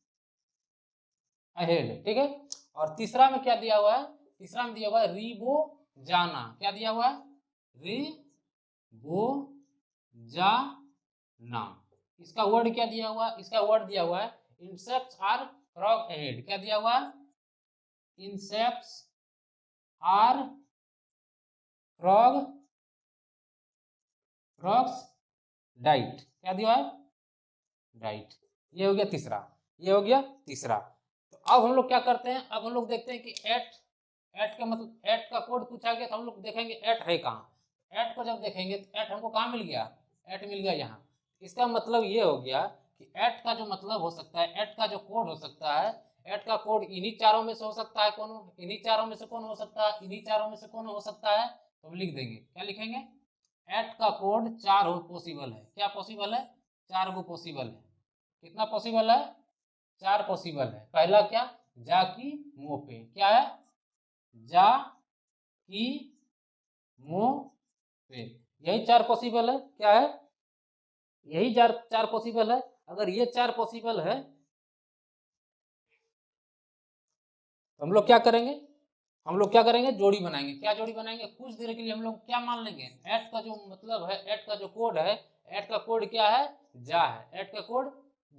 अहेड, ठीक है। और तीसरा में क्या दिया हुआ है, तीसरा में दिया हुआ है रीबो जाना, क्या दिया हुआ है, रीबो जाना, इसका वर्ड क्या दिया हुआ है, इसका वर्ड दिया हुआ है इंसेक्ट्स आर फ्रॉग अहेड, क्या दिया हुआ है, इंसेक्ट्स आर फ्रॉग्स डाइट, क्या दिया है, डाइट। ये हो गया तीसरा, ये हो गया तीसरा। तो अब हम लोग क्या करते हैं, अब हम लोग देखते हैं कि एट का मतलब, एट का कोड पूछा गया तो हम लोग देखेंगे एट है कहाँ। एट को जब देखेंगे तो एट हमको कहाँ मिल गया, एट मिल गया यहाँ। इसका मतलब ये हो गया कि एट का जो मतलब हो सकता है, एट का जो कोड हो सकता है, एट का कोड इन्हीं चारों में से हो सकता है, कौन, इन्हीं चारों में से कौन हो सकता है, इन्हीं चारों में से कौन हो सकता है। तो हम लिख देंगे, क्या लिखेंगे, एट का कोड 4 पॉसिबल है, क्या पॉसिबल है, 4 गो पॉसिबल है। कितना पॉसिबल है, 4 पॉसिबल है। पहला क्या, जा की मो पे, क्या है, जा की मो पे, यही 4 पॉसिबल है, क्या है, यही 4 पॉसिबल है। अगर ये 4 पॉसिबल है तो हम लोग क्या करेंगे, हम लोग क्या करेंगे, जोड़ी बनाएंगे। क्या जोड़ी बनाएंगे, कुछ देर के लिए हम लोग क्या मान लेंगे, एट का जो मतलब है, एट का जो कोड है, एट का कोड क्या है, जा है, एट का कोड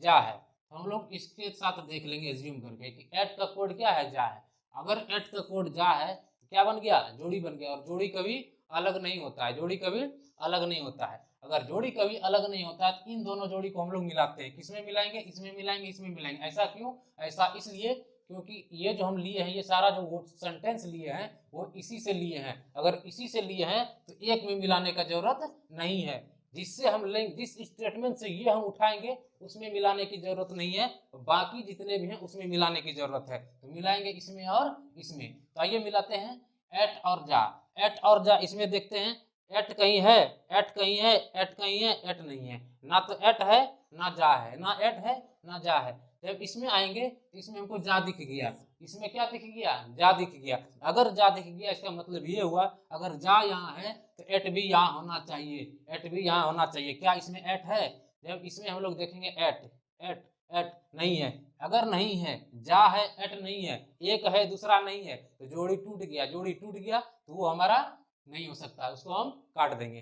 जा है। तो हम लोग इसके साथ देख लेंगे एज्यूम करके कि एट का कोड क्या है, जा है। अगर एट का कोड जा है तो क्या बन गया, जोड़ी बन गया। और जोड़ी कभी अलग नहीं होता है, जोड़ी कभी अलग नहीं होता है। अगर जोड़ी कभी अलग नहीं होता है तो इन दोनों जोड़ी को हम लोग मिलाते हैं, किसमें मिलाएंगे, इसमें मिलाएंगे, इसमें मिलाएंगे। ऐसा क्यों, ऐसा इसलिए क्योंकि ये जो हम लिए हैं, ये सारा जो वो सेंटेंस लिए हैं वो इसी से लिए हैं। अगर इसी से लिए हैं तो एक में मिलाने का जरूरत नहीं है। जिससे हम लेंगे, जिस स्टेटमेंट से ये हम उठाएंगे उसमें मिलाने की जरूरत नहीं है, बाकी जितने भी हैं उसमें मिलाने की जरूरत है। तो मिलाएंगे इसमें और इसमें। तो आइए मिलाते हैं एट और जा। एट और जा, इसमें देखते हैं एट कहीं है, एट कहीं है, एट कहीं है, एट नहीं है। ना तो एट है ना जा है, ना एट है ना जा है। जब इसमें आएंगे इसमें हमको जा दिख गया, इसमें क्या दिख गया, जा दिख गया। अगर जा दिख गया इसका मतलब ये हुआ अगर जा यहाँ है तो एट भी यहाँ होना चाहिए, एट भी यहाँ होना चाहिए। क्या इसमें एट है? जब इसमें हम लोग देखेंगे एट, एट एट नहीं है। अगर नहीं है, जा है, एट नहीं है, एक है दूसरा नहीं है, तो जोड़ी टूट गया, जोड़ी टूट गया तो वो हमारा नहीं हो सकता, उसको हम काट देंगे।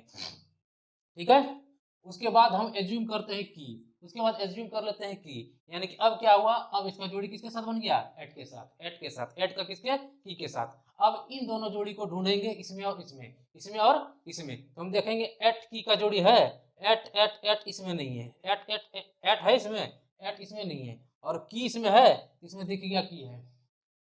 ठीक है। उसके बाद हम एज्यूम करते हैं की, उसके बाद एज्यूम कर लेते हैं की, यानी कि अब क्या हुआ, अब इसका जोड़ी किसके साथ बन गया, एट के साथ, एट के साथ, एट का किसके, की के साथ। अब इन दोनों जोड़ी को ढूंढेंगे, इसमें और इसमें, इसमें और इसमें। तो हम देखेंगे एट की का जोड़ी है, एट एट एट इसमें नहीं है, एट एट एट है इसमें, एट इसमें नहीं है। और की इसमें है, इसमें दिख गया की है,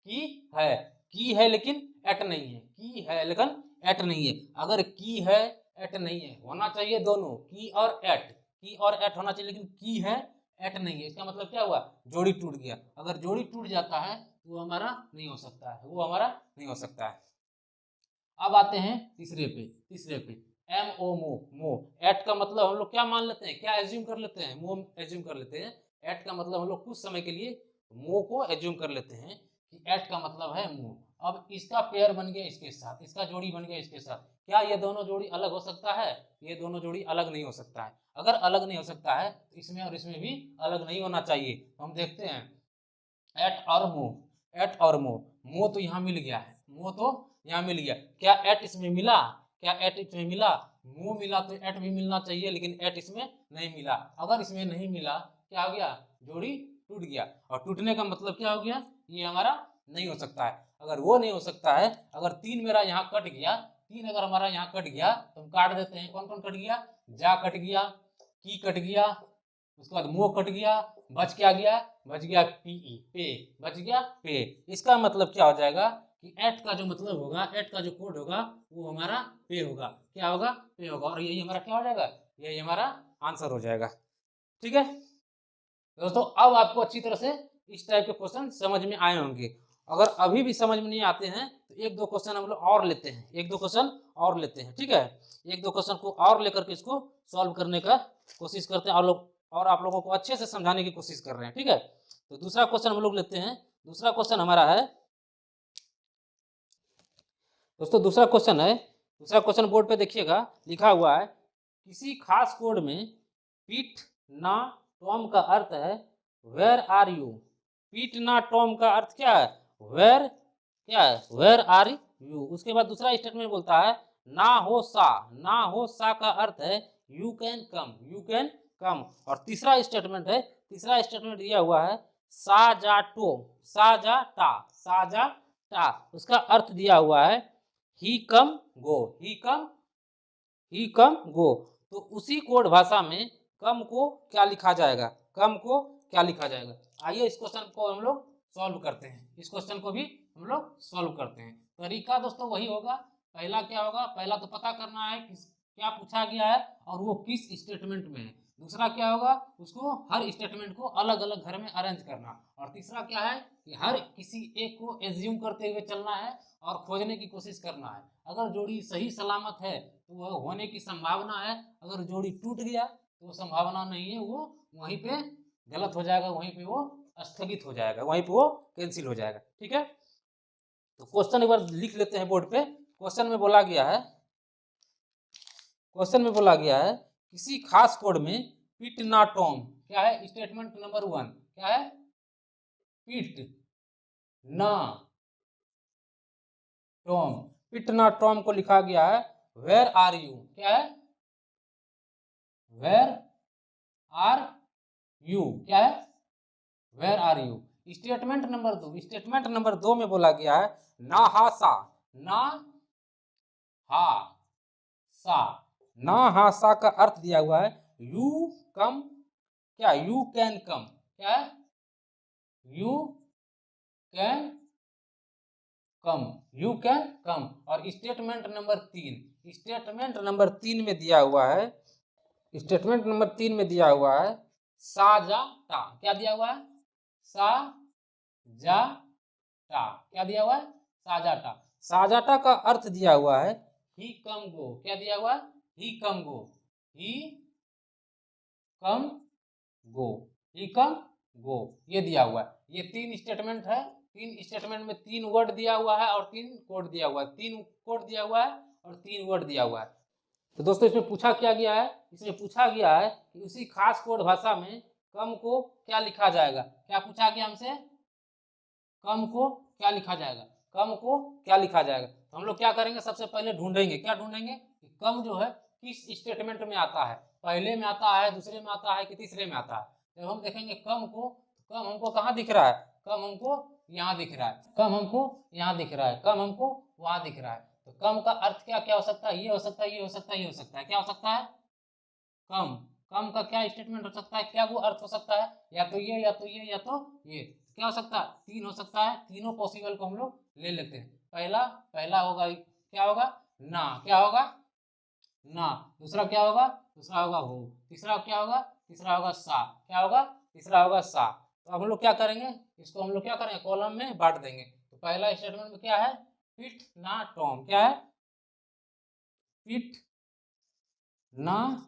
की है, की है लेकिन एट नहीं है, की है लेकिन एट नहीं है। अगर की है एट नहीं है, होना चाहिए दोनों की और एट, की और एट होना चाहिए, लेकिन की है एट नहीं है। इसका मतलब क्या हुआ, जोड़ी टूट गया। अगर जोड़ी टूट जाता है तो वो हमारा नहीं हो सकता है, वो हमारा नहीं हो सकता है। अब आते हैं तीसरे पे, तीसरे पे एम ओ मो, मो। एट का मतलब हम लोग क्या मान लेते हैं, क्या एज्यूम कर लेते हैं, मो एज्यूम कर लेते हैं। एट का मतलब हम लोग कुछ समय के लिए मो को एज्यूम कर लेते हैं कि एट का मतलब है मो। अब इसका पेयर बन गया इसके साथ, इसका जोड़ी बन गया इसके साथ। क्या ये दोनों जोड़ी अलग हो सकता है? ये दोनों जोड़ी अलग नहीं हो सकता है। अगर अलग नहीं हो सकता है तो इसमें और इसमें भी अलग नहीं होना चाहिए। तो हम देखते हैं एट और मो, एट और मो। मो तो यहाँ मिल गया है, मो तो यहाँ मिल गया। क्या एट इसमें मिला, क्या एट इसमें मिला? मो मिला तो एट भी मिलना चाहिए, लेकिन एट इसमें नहीं मिला। अगर इसमें नहीं मिला क्या हो गया, जोड़ी टूट गया। और टूटने का मतलब क्या हो गया, ये हमारा नहीं हो सकता है। अगर वो नहीं हो सकता है, अगर तीन मेरा यहाँ कट गया, तीन अगर हमारा यहाँ कट गया तो हम काट देते हैं। कौन कौन कट गया, जा कट गया, की कट गया, उसके बाद मो कट गया, बच क्या गया, बच गया पीई, पे, बच गया पे। इसका मतलब क्या हो जाएगा कि एट का जो मतलब होगा, एट का जो कोड होगा वो हमारा पे होगा। क्या होगा, पे होगा। और यही हमारा क्या हो जाएगा, यही हमारा आंसर हो जाएगा। ठीक है दोस्तों, अब आपको अच्छी तरह से इस टाइप के क्वेश्चन समझ में आए होंगे। अगर अभी भी समझ में नहीं आते हैं तो एक दो क्वेश्चन हम लोग और लेते हैं, एक दो क्वेश्चन और लेते हैं। ठीक है, एक दो क्वेश्चन को और लेकर के इसको सॉल्व करने का कोशिश करते हैं, और लोग और आप लोगों को अच्छे से समझाने की कोशिश कर रहे हैं। ठीक है, तो दूसरा क्वेश्चन हम लोग लेते हैं। दूसरा क्वेश्चन हमारा है दोस्तों, दूसरा क्वेश्चन है, दूसरा क्वेश्चन बोर्ड पे देखिएगा लिखा हुआ है, किसी खास कोड में पीट ना टॉम का अर्थ है वेयर आर यू। पीट ना टॉम का अर्थ क्या है, वेयर, क्या है, वेयर आर यू। उसके बाद दूसरा स्टेटमेंट बोलता है ना हो सा, ना हो सा का अर्थ है you can come, you can come. और तीसरा स्टेटमेंट है, तीसरा स्टेटमेंट दिया हुआ है सा जा टो, सा जा टा, सा जा टा। उसका अर्थ दिया हुआ है ही कम गो, ही कम, ही कम गो। तो उसी कोड भाषा में कम को क्या लिखा जाएगा, कम को क्या लिखा जाएगा। आइए इस क्वेश्चन को हम लोग सॉल्व करते हैं, इस क्वेश्चन को भी हम लोग सॉल्व करते हैं। तरीका दोस्तों वही होगा। पहला क्या होगा, पहला तो पता करना है किस क्या पूछा गया है और वो किस स्टेटमेंट में है। दूसरा क्या होगा, उसको हर स्टेटमेंट को अलग अलग घर में अरेंज करना। और तीसरा क्या है कि हर किसी एक को एज्यूम करते हुए चलना है और खोजने की कोशिश करना है। अगर जोड़ी सही सलामत है तो वह होने की संभावना है, अगर जोड़ी टूट गया तो वो संभावना नहीं है, वो वहीं पे गलत हो जाएगा, वहीं पे वो स्थगित हो जाएगा, वहीं पे वो कैंसिल हो जाएगा। ठीक है, तो क्वेश्चन एक बार लिख लेते हैं बोर्ड पे। क्वेश्चन में बोला गया है, क्वेश्चन में बोला गया है किसी खास कोड में पिट ना टॉम, क्या है स्टेटमेंट नंबर 1, क्या है पिट ना टॉम, पिट ना टॉम को लिखा गया है वेयर आर यू, क्या है वेयर आर यू, क्या है where are you. Statement number 2, statement number 2 में बोला गया है ना हा सा, ना हा सा, ना हा सा का अर्थ दिया हुआ है यू कम, क्या यू कैन कम, क्या है you can come, you can come. और स्टेटमेंट नंबर 3, स्टेटमेंट नंबर 3 में दिया हुआ है, स्टेटमेंट नंबर 3 में दिया हुआ है साजाटा। क्या दिया हुआ है? साजाटा। क्या दिया हुआ है? साजाटा। साजाटा का अर्थ दिया हुआ है ही कम गो। क्या दिया हुआ है? ही कम गो, ही कम गो, ही कम गो, ये दिया हुआ है। ये 3 स्टेटमेंट है, 3 स्टेटमेंट में 3 वर्ड दिया हुआ है और 3 कोड दिया हुआ है, 3 कोड दिया हुआ है और 3 वर्ड दिया हुआ है। तो दोस्तों इसमें पूछा क्या गया है? इसमें पूछा गया है कि उसी खास कोड भाषा में कम को क्या लिखा जाएगा। क्या पूछा गया हमसे? कम को क्या लिखा जाएगा, कम को क्या लिखा जाएगा। तो हम लोग क्या करेंगे, सबसे पहले ढूंढेंगे, क्या ढूंढेंगे कि कम जो है किस स्टेटमेंट में आता है, पहले में आता है, दूसरे में आता है कि तीसरे में आता है। जब हम देखेंगे कम को, कम हमको कहाँ दिख रहा है? कम हमको यहाँ दिख रहा है, कम हमको यहाँ दिख रहा है, कम हमको वहां दिख रहा है। तो कम का अर्थ क्या क्या हो सकता है? ये हो सकता है, ये हो सकता है, ये हो सकता है। क्या हो सकता है? कम। कम का क्या स्टेटमेंट हो सकता है, क्या वो अर्थ हो सकता है? या तो ये, या तो ये, या तो ये। क्या हो सकता है? 3 हो सकता है। तीनों पॉसिबल को हम लोग ले लेते हैं। पहला पहला होगा, क्या होगा? ना। क्या होगा? ना। दूसरा क्या होगा? दूसरा होगा हो। तीसरा क्या होगा? तीसरा होगा सा। क्या होगा? तीसरा होगा सा। तो हम लोग क्या करेंगे, इसको हम लोग क्या करेंगे, कॉलम में बांट देंगे। तो पहला स्टेटमेंट में क्या है? पिट ना टॉम। क्या है? पिट ना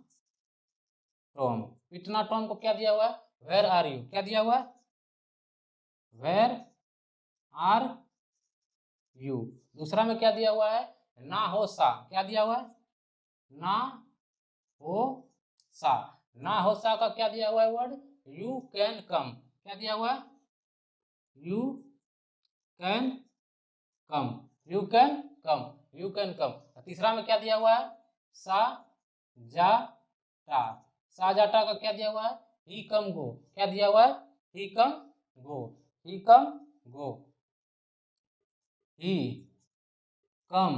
टॉम। पिट ना टॉम को क्या दिया हुआ है? Where are you. क्या दिया हुआ है? Where are you. दूसरा में क्या दिया हुआ है? ना हो सा। क्या दिया हुआ है? ना हो सा। ना हो सा का क्या दिया हुआ है वर्ड? You can come. क्या दिया हुआ है? You can come, you can come, you can come. तीसरा में क्या दिया हुआ है? सा जा टा। सा जाटा का क्या दिया हुआ है? ही कम गो। क्या दिया हुआ है? ही कम गो, ही कम गो, ही कम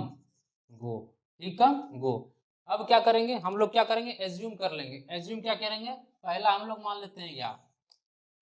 गो, ही कम गो। अब क्या करेंगे हम लोग? क्या करेंगे? एज्यूम कर लेंगे। एज्यूम क्या करेंगे? पहला हम लोग मान लेते हैं या,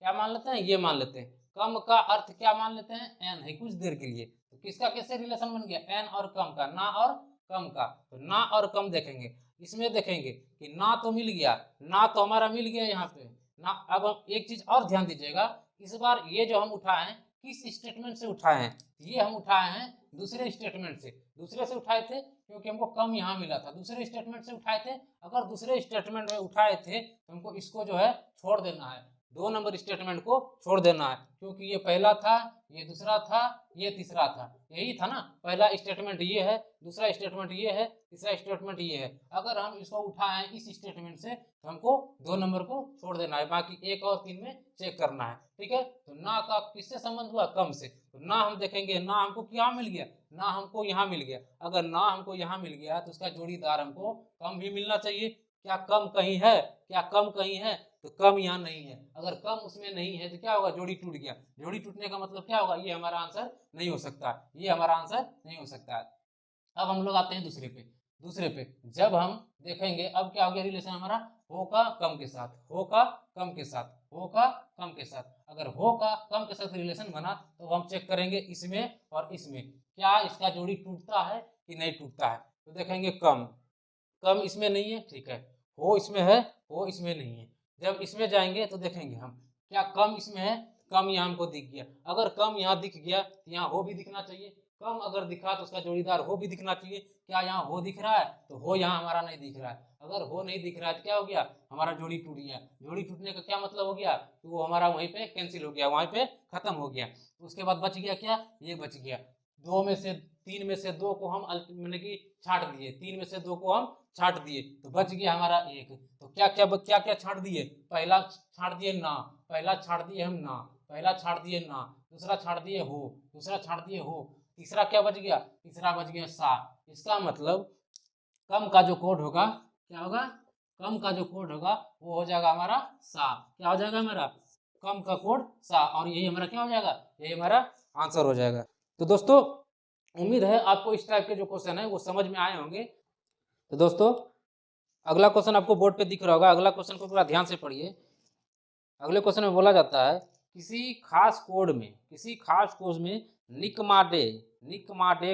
क्या मान लेते हैं? ये मान लेते हैं। कम का अर्थ क्या मान लेते हैं? एन है, कुछ देर के लिए। तो किसका कैसे रिलेशन बन गया? एन और कम का, ना और कम का। तो ना और कम देखेंगे, इसमें देखेंगे कि ना तो मिल गया, ना तो हमारा मिल गया यहाँ पे ना। अब हम एक चीज और ध्यान दीजिएगा, इस बार ये जो हम उठाए हैं किस स्टेटमेंट से उठाए हैं? ये हम उठाए हैं दूसरे स्टेटमेंट से। दूसरे से उठाए थे क्योंकि हमको कम यहाँ मिला था, दूसरे स्टेटमेंट से उठाए थे। अगर दूसरे स्टेटमेंट में उठाए थे तो हमको इसको जो है छोड़ देना है, 2 नंबर स्टेटमेंट को छोड़ देना है, क्योंकि ये पहला था, ये दूसरा था, ये तीसरा था। यही था ना, पहला स्टेटमेंट ये है, दूसरा स्टेटमेंट ये है, तीसरा स्टेटमेंट ये है। अगर हम इसको उठाएं इस स्टेटमेंट से तो हमको 2 नंबर को छोड़ देना है, बाकी 1 और 3 में चेक करना है। ठीक है, तो ना का किससे संबंध हुआ? कम से। तो ना हम देखेंगे, ना हमको क्या मिल गया? ना हमको यहाँ मिल गया। अगर ना हमको यहाँ मिल गया तो उसका जोड़ीदार हमको कम भी मिलना चाहिए। क्या कम कहीं है? क्या कम कहीं है? तो कम यहाँ नहीं है। अगर कम उसमें नहीं है तो क्या होगा? जोड़ी टूट गया। जोड़ी टूटने का मतलब क्या होगा? ये हमारा आंसर नहीं हो सकता, ये हमारा आंसर नहीं हो सकता है। अब हम लोग आते हैं दूसरे पे। दूसरे पे जब हम देखेंगे, अब क्या हो गया रिलेशन हमारा? हो का कम के साथ, हो का कम के साथ, हो का कम के साथ। अगर हो का कम के साथ रिलेशन बना तो हम चेक करेंगे इसमें और इसमें, क्या इसका जोड़ी टूटता है कि नहीं टूटता है। तो देखेंगे कम, कम इसमें नहीं है, ठीक है। हो इसमें है, हो इसमें नहीं है। जब इसमें जाएंगे तो देखेंगे हम, क्या कम इसमें है? कम यहाँ हमको दिख गया। अगर कम यहाँ दिख गया तो यहाँ हो भी दिखना चाहिए। कम अगर दिखा तो उसका जोड़ीदार हो भी दिखना चाहिए। क्या यहाँ हो दिख रहा है? तो हो यहाँ हमारा नहीं दिख रहा है। अगर हो नहीं दिख रहा है तो क्या हो गया? हमारा जोड़ी टूट गया। जोड़ी टूटने का क्या मतलब हो गया? कि वो हमारा वहीं पे कैंसिल हो गया, वहीं पे खत्म हो गया। उसके बाद बच गया क्या? ये बच गया। 3 में से 2 को हम मैंने कि छाट दिए, 3 में से 2 को हम छाट दिए तो बच गया हमारा 1। तो क्या क्या क्या क्या छाट दिए? पहला छाट दिए ना, पहला छाट दिए हम ना, पहला छाट दिए ना, दूसरा छाट दिए हो, दूसरा छाट दिए हो, तीसरा क्या बच गया? तीसरा बच गया सा। इसका मतलब कम का जो कोड होगा क्या होगा? कम का जो कोड होगा वो हो जाएगा हमारा सा। क्या हो जाएगा हमारा? कम का कोड सा। और यही हमारा क्या हो जाएगा? यही हमारा आंसर हो जाएगा। तो दोस्तों उम्मीद है आपको इस टाइप के जो क्वेश्चन है वो समझ में आए होंगे। तो दोस्तों अगला क्वेश्चन आपको बोर्ड पे दिख रहा होगा, अगला क्वेश्चन को पूरा ध्यान से पढ़िए। अगले क्वेश्चन में बोला जाता है किसी खास कोड में निकमाडे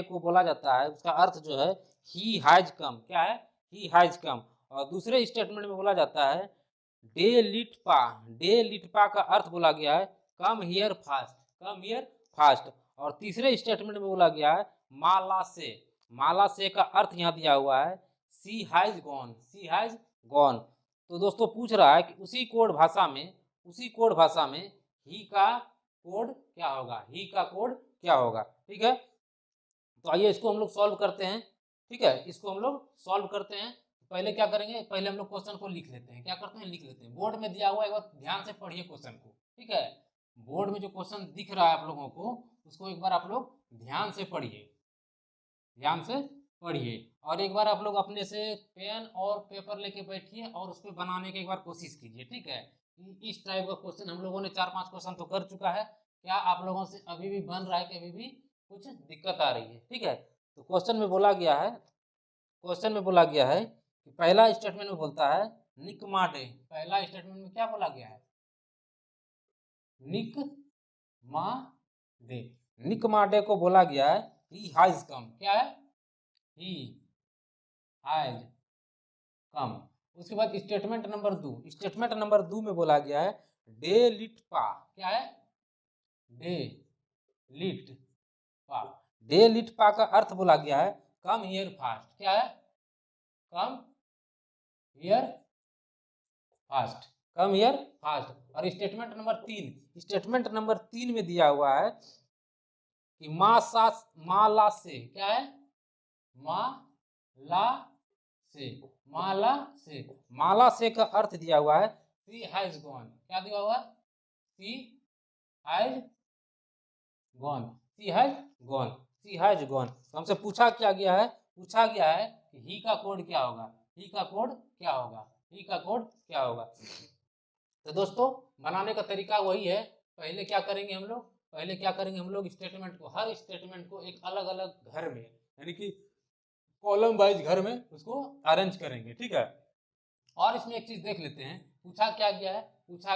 को बोला जाता है, उसका अर्थ जो है ही हैज कम, क्या है, ही हैज कम। और दूसरे स्टेटमेंट में बोला जाता है डे लिटपा का अर्थ बोला गया है कम हियर फास्ट। और तीसरे स्टेटमेंट में बोला गया है माला से का अर्थ यहाँ दिया हुआ है सी हैज गॉन। तो दोस्तों पूछ रहा है कि उसी कोड भाषा में ही का कोड क्या होगा, ठीक है। तो आइए इसको हम लोग सॉल्व करते हैं, ठीक है। इसको हम लोग सॉल्व करते हैं। पहले क्या करेंगे, पहले हम लोग क्वेश्चन को लिख लेते हैं। क्या करते हैं, लिख लेते हैं। बोर्ड में दिया हुआ है, एक बार ध्यान से पढ़िए क्वेश्चन को, ठीक है। बोर्ड में जो क्वेश्चन दिख रहा है आप लोगों को, उसको एक बार आप लोग ध्यान से पढ़िए और एक बार आप लोग अपने से पेन और पेपर लेके बैठिए और उस पर बनाने की एक बार कोशिश कीजिए, ठीक है। इस टाइप का क्वेश्चन हम लोगों ने 4-5 क्वेश्चन तो कर चुका है। क्या आप लोगों से अभी भी बन रहा है कि अभी भी कुछ दिक्कत आ रही है, ठीक है। तो क्वेश्चन में बोला गया है कि पहला स्टेटमेंट में बोलता है निकमाडे। पहला स्टेटमेंट में क्या बोला गया है, निकमाडे को बोला गया है ही हैज कम, क्या है, ही हैज कम। उसके बाद स्टेटमेंट नंबर 2 में बोला गया है डे लिटपा, क्या है, डे लिटपा का अर्थ बोला गया है कम हियर फास्ट, क्या है, कम हियर फास्ट। और स्टेटमेंट नंबर 3 में दिया हुआ है कि माला से, क्या है, माला से का अर्थ दिया हुआ है सी हैज गॉन। क्या दिया हुआ है, सी हैज गॉन। तो हमसे पूछा गया है कि ही का कोड क्या होगा। तो दोस्तों बनाने का तरीका वही है। पहले क्या करेंगे हम लोग स्टेटमेंट को, हर स्टेटमेंट को एक अलग अलग घर में, यानी कि कॉलम वाइज घर में उसको अरेंज करेंगे, ठीक है। और इसमें एक चीज देख लेते हैं, पूछा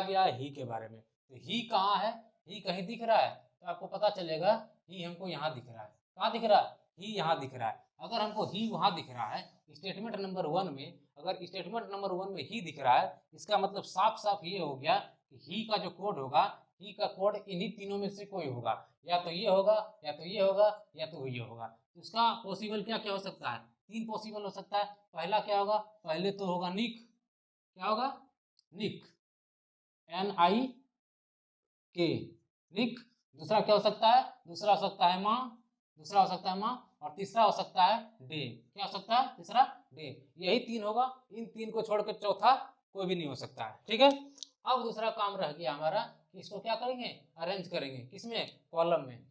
गया है ही के बारे में। तो ही कहाँ है, ही कहीं दिख रहा है, तो आपको पता चलेगा ही हमको यहाँ दिख रहा है। कहाँ दिख रहा है, ही यहाँ दिख रहा है। अगर हमको ही वहाँ दिख रहा है स्टेटमेंट नंबर 1 में, अगर स्टेटमेंट नंबर 1 में ही दिख रहा है, इसका मतलब साफ साफ ये हो गया कि ही का जो कोड होगा, ही का कोड इन्हीं तीनों में से कोई होगा, या तो ये होगा, या तो ये होगा, या तो ये होगा। इसका पॉसिबल क्या क्या हो सकता है, 3 पॉसिबल हो सकता है। पहला क्या होगा, पहले तो होगा निक, क्या होगा, निक, NIK, निक। दूसरा क्या हो सकता है, दूसरा हो सकता है माँ, और तीसरा हो सकता है डे। क्या हो सकता है, तीसरा डे। यही 3 होगा, इन 3 को छोड़कर चौथा कोई भी नहीं हो सकता है, ठीक है। अब दूसरा काम रह गया हमारा कि इसको क्या करेंगे, अरेंज करेंगे, किसमें, कॉलम में।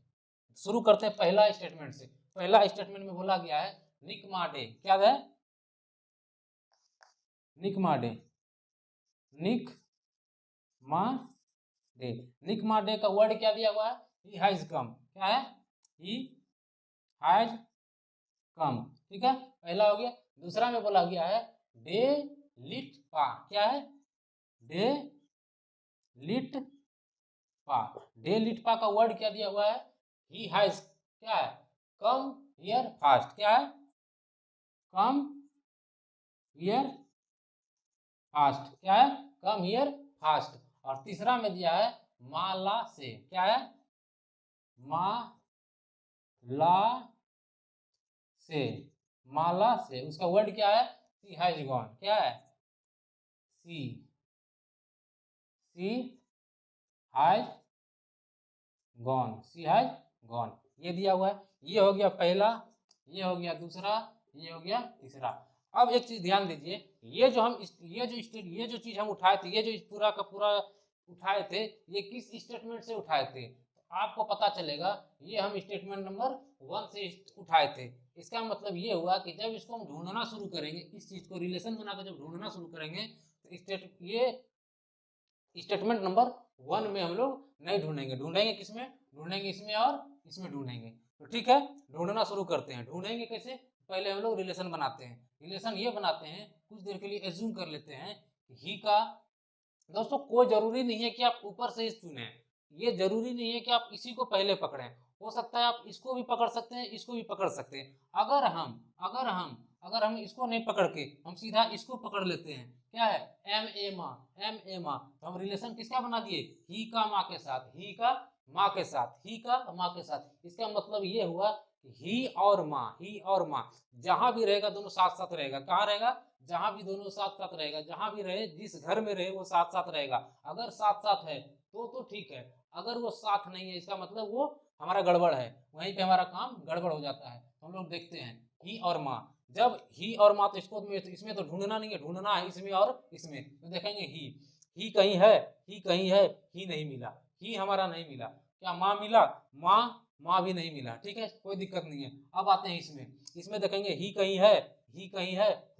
शुरू करते हैं पहला स्टेटमेंट से। पहला स्टेटमेंट में बोला गया है निकमाडे, क्या है, निकमाडे का वर्ड क्या दिया हुआ है, ही हैज कम, क्या है, ही हैज कम, ठीक है, पहला हो गया। दूसरा में बोला गया है डे लिट पा, क्या है, डे लिट पा का वर्ड क्या दिया हुआ है, ही हैज, क्या है, कम हियर फास्ट, क्या है, कम हियर फास्ट, क्या है, कम हियर फास्ट। और तीसरा में दिया है माला से, क्या है, माला से उसका वर्ड क्या है, सी हैज गॉन, क्या है, सी हैज गॉन, ये दिया हुआ है। ये हो गया पहला, ये हो गया दूसरा, ये हो गया तीसरा। अब एक चीज ध्यान दीजिए, ये जो चीज हम उठाए थे, ये जो पूरा का पूरा उठाए थे, ये किस स्टेटमेंट से उठाए थे, तो आपको पता चलेगा ये हम स्टेटमेंट नंबर 1 से उठाए थे। इसका मतलब ये हुआ कि जब इसको हम ढूंढना शुरू करेंगे, इस चीज को रिलेशन बनाकर जब ढूंढना शुरू करेंगे, तो ये स्टेटमेंट नंबर 1 में हम लोग नहीं ढूंढेंगे किसमें, ढूंढेंगे इसमें और इसमें ढूंढेंगे। तो ठीक है, ढूंढना शुरू करते हैं। ढूंढेंगे कैसे, पहले हम लोग रिलेशन बनाते हैं। रिलेशन ये बनाते हैं, कुछ देर के लिए एज्यूम कर लेते हैं ही का, दोस्तों कोई जरूरी नहीं है कि आप ऊपर से ही चुने, ये जरूरी नहीं है कि आप इसी को पहले पकड़ें, हो सकता है आप इसको भी पकड़ सकते हैं, इसको भी पकड़ सकते हैं। अगर हम इसको नहीं पकड़ के हम सीधा इसको पकड़ लेते हैं, क्या है, एम ए माँ, तो हम रिलेशन किसका बना दिए, ही का माँ के साथ, ही का माँ के साथ, ही का माँ के साथ। इसका मतलब ये हुआ ही और माँ जहां भी रहेगा दोनों साथ साथ रहेगा। कहाँ रहेगा, जहां भी दोनों साथ साथ रहेगा, जहां भी रहे, जिस घर में रहे वो साथ साथ रहेगा। अगर साथ साथ है तो ठीक है, अगर वो साथ नहीं है इसका मतलब वो हमारा गड़बड़ है, वहीं पे हमारा काम गड़बड़ हो जाता है। तो हम लोग देखते हैं ही और माँ, जब ही और माँ तो इसको तो इसमें तो ढूंढना नहीं है, ढूंढना है इसमें और इसमें। तो देखेंगे ही कहीं है, ही कहीं है, ही नहीं मिला, ही हमारा नहीं मिला। क्या माँ मिला, माँ भी नहीं मिला, ठीक है, कोई दिक्कत नहीं है। अब आते हैं इसमें देखेंगे ही कहीं है,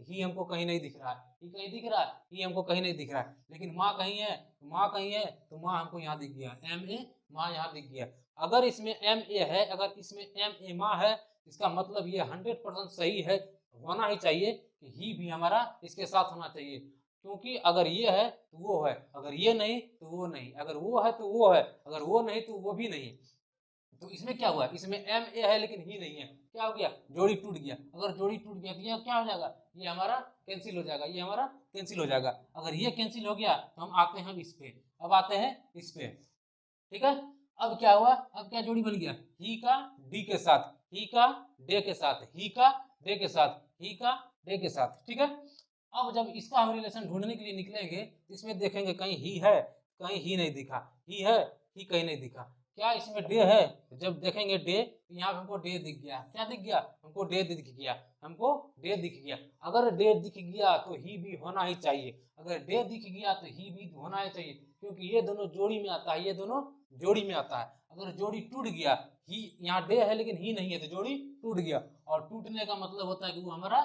ही हमको कहीं नहीं दिख रहा है, ही कहीं दिख रहा है, ही हमको कहीं नहीं दिख रहा है। लेकिन माँ कहीं है, तो माँ हमको यहाँ दिख गया, एम ए माँ यहाँ दिख गया। अगर इसमें एम ए है, अगर इसमें एम ए माँ है, इसका मतलब ये 100% सही है, होना ही चाहिए कि ही भी हमारा इसके साथ होना चाहिए। क्योंकि अगर ये है तो वो है, अगर ये नहीं तो वो नहीं, अगर वो है तो वो है, अगर वो नहीं तो वो भी नहीं। तो इसमें क्या हुआ, इसमें एम ए है लेकिन ही नहीं है, क्या हो गया, जोड़ी टूट गया। अगर जोड़ी टूट गया तो ये क्या हो जाएगा, ये हमारा कैंसिल हो जाएगा, ये हमारा कैंसिल हो जाएगा। अगर ये कैंसिल हो गया तो हम आते हैं इस पे, अब आते हैं इस पे, ठीक है। अब क्या हुआ, अब क्या जोड़ी बन गया, ही का डी के साथ, ही का डे के साथ, ही का डे के साथ, ही का डे के साथ, ठीक है। अब जब इसका हम रिलेशन ढूंढने के लिए निकलेंगे, इसमें देखेंगे कहीं ही है, कहीं ही नहीं दिखा, ही है, ही कहीं नहीं दिखा। क्या इसमें डे है, जब देखेंगे डे तो यहाँ पे हमको डे दिख गया, क्या दिख गया, हमको डे दिख गया, हमको डे दिख गया। अगर डे दिख गया तो ही भी होना ही चाहिए, अगर डे दिख गया तो ही भी होना ही चाहिए, क्योंकि ये दोनों जोड़ी में आता है, ये दोनों जोड़ी में आता है। अगर जोड़ी टूट गया, ही यहाँ डे है लेकिन ही नहीं है, तो जोड़ी टूट गया, और टूटने का मतलब होता है कि वो हमारा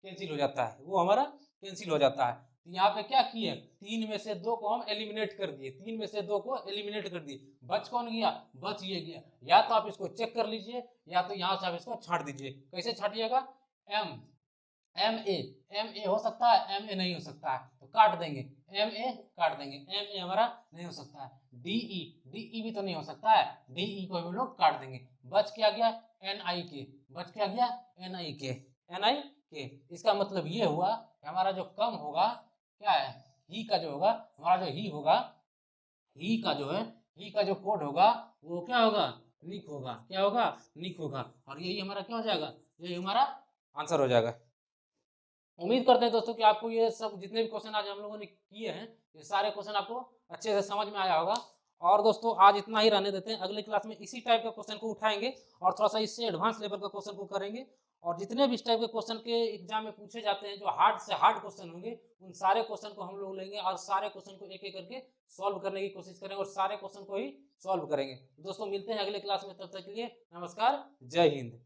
कैंसिल हो जाता है, वो हमारा कैंसिल हो जाता है। तो यहाँ पे क्या किए, 3 में से 2 को हम एलिमिनेट कर दिए, 3 में से 2 को एलिमिनेट कर दिए, बच कौन गया, बच ये गया। या तो आप इसको चेक कर लीजिए, या तो यहाँ से आप इसको छाट दीजिए। कैसे छाटिएगा, एम एम ए हो सकता है, एम ए नहीं हो सकता है, तो काट देंगे, एम ए काट देंगे, एम ए हमारा नहीं हो सकता है। डी ई भी तो नहीं हो सकता है, डी ई को हम लोग काट देंगे। बच क्या गया, एन आई के, बच क्या गया, एन आई के, एन आई के। इसका मतलब ये हुआ कि हमारा जो कम होगा क्या है, ही का जो होगा, हमारा जो ही होगा, ही का जो है, ही का जो कोड होगा वो क्या होगा, निक होगा, क्या होगा, निक होगा। और यही हमारा क्या हो जाएगा, यही हमारा आंसर हो जाएगा। उम्मीद करते हैं दोस्तों कि आपको ये सब जितने भी क्वेश्चन आज हम लोगों ने किए हैं, ये सारे क्वेश्चन आपको अच्छे से समझ में आया होगा। और दोस्तों आज इतना ही रहने देते हैं, अगले क्लास में इसी टाइप का क्वेश्चन को उठाएंगे और थोड़ा सा इससे एडवांस लेवल का क्वेश्चन को करेंगे। और जितने भी इस टाइप के क्वेश्चन के एग्जाम में पूछे जाते हैं, जो हार्ड से हार्ड क्वेश्चन होंगे, उन सारे क्वेश्चन को हम लोग लेंगे और सारे क्वेश्चन को एक एक करके सॉल्व करने की कोशिश करेंगे और सारे क्वेश्चन को ही सॉल्व करेंगे। दोस्तों मिलते हैं अगले क्लास में, तब तक के लिए नमस्कार, जय हिंद।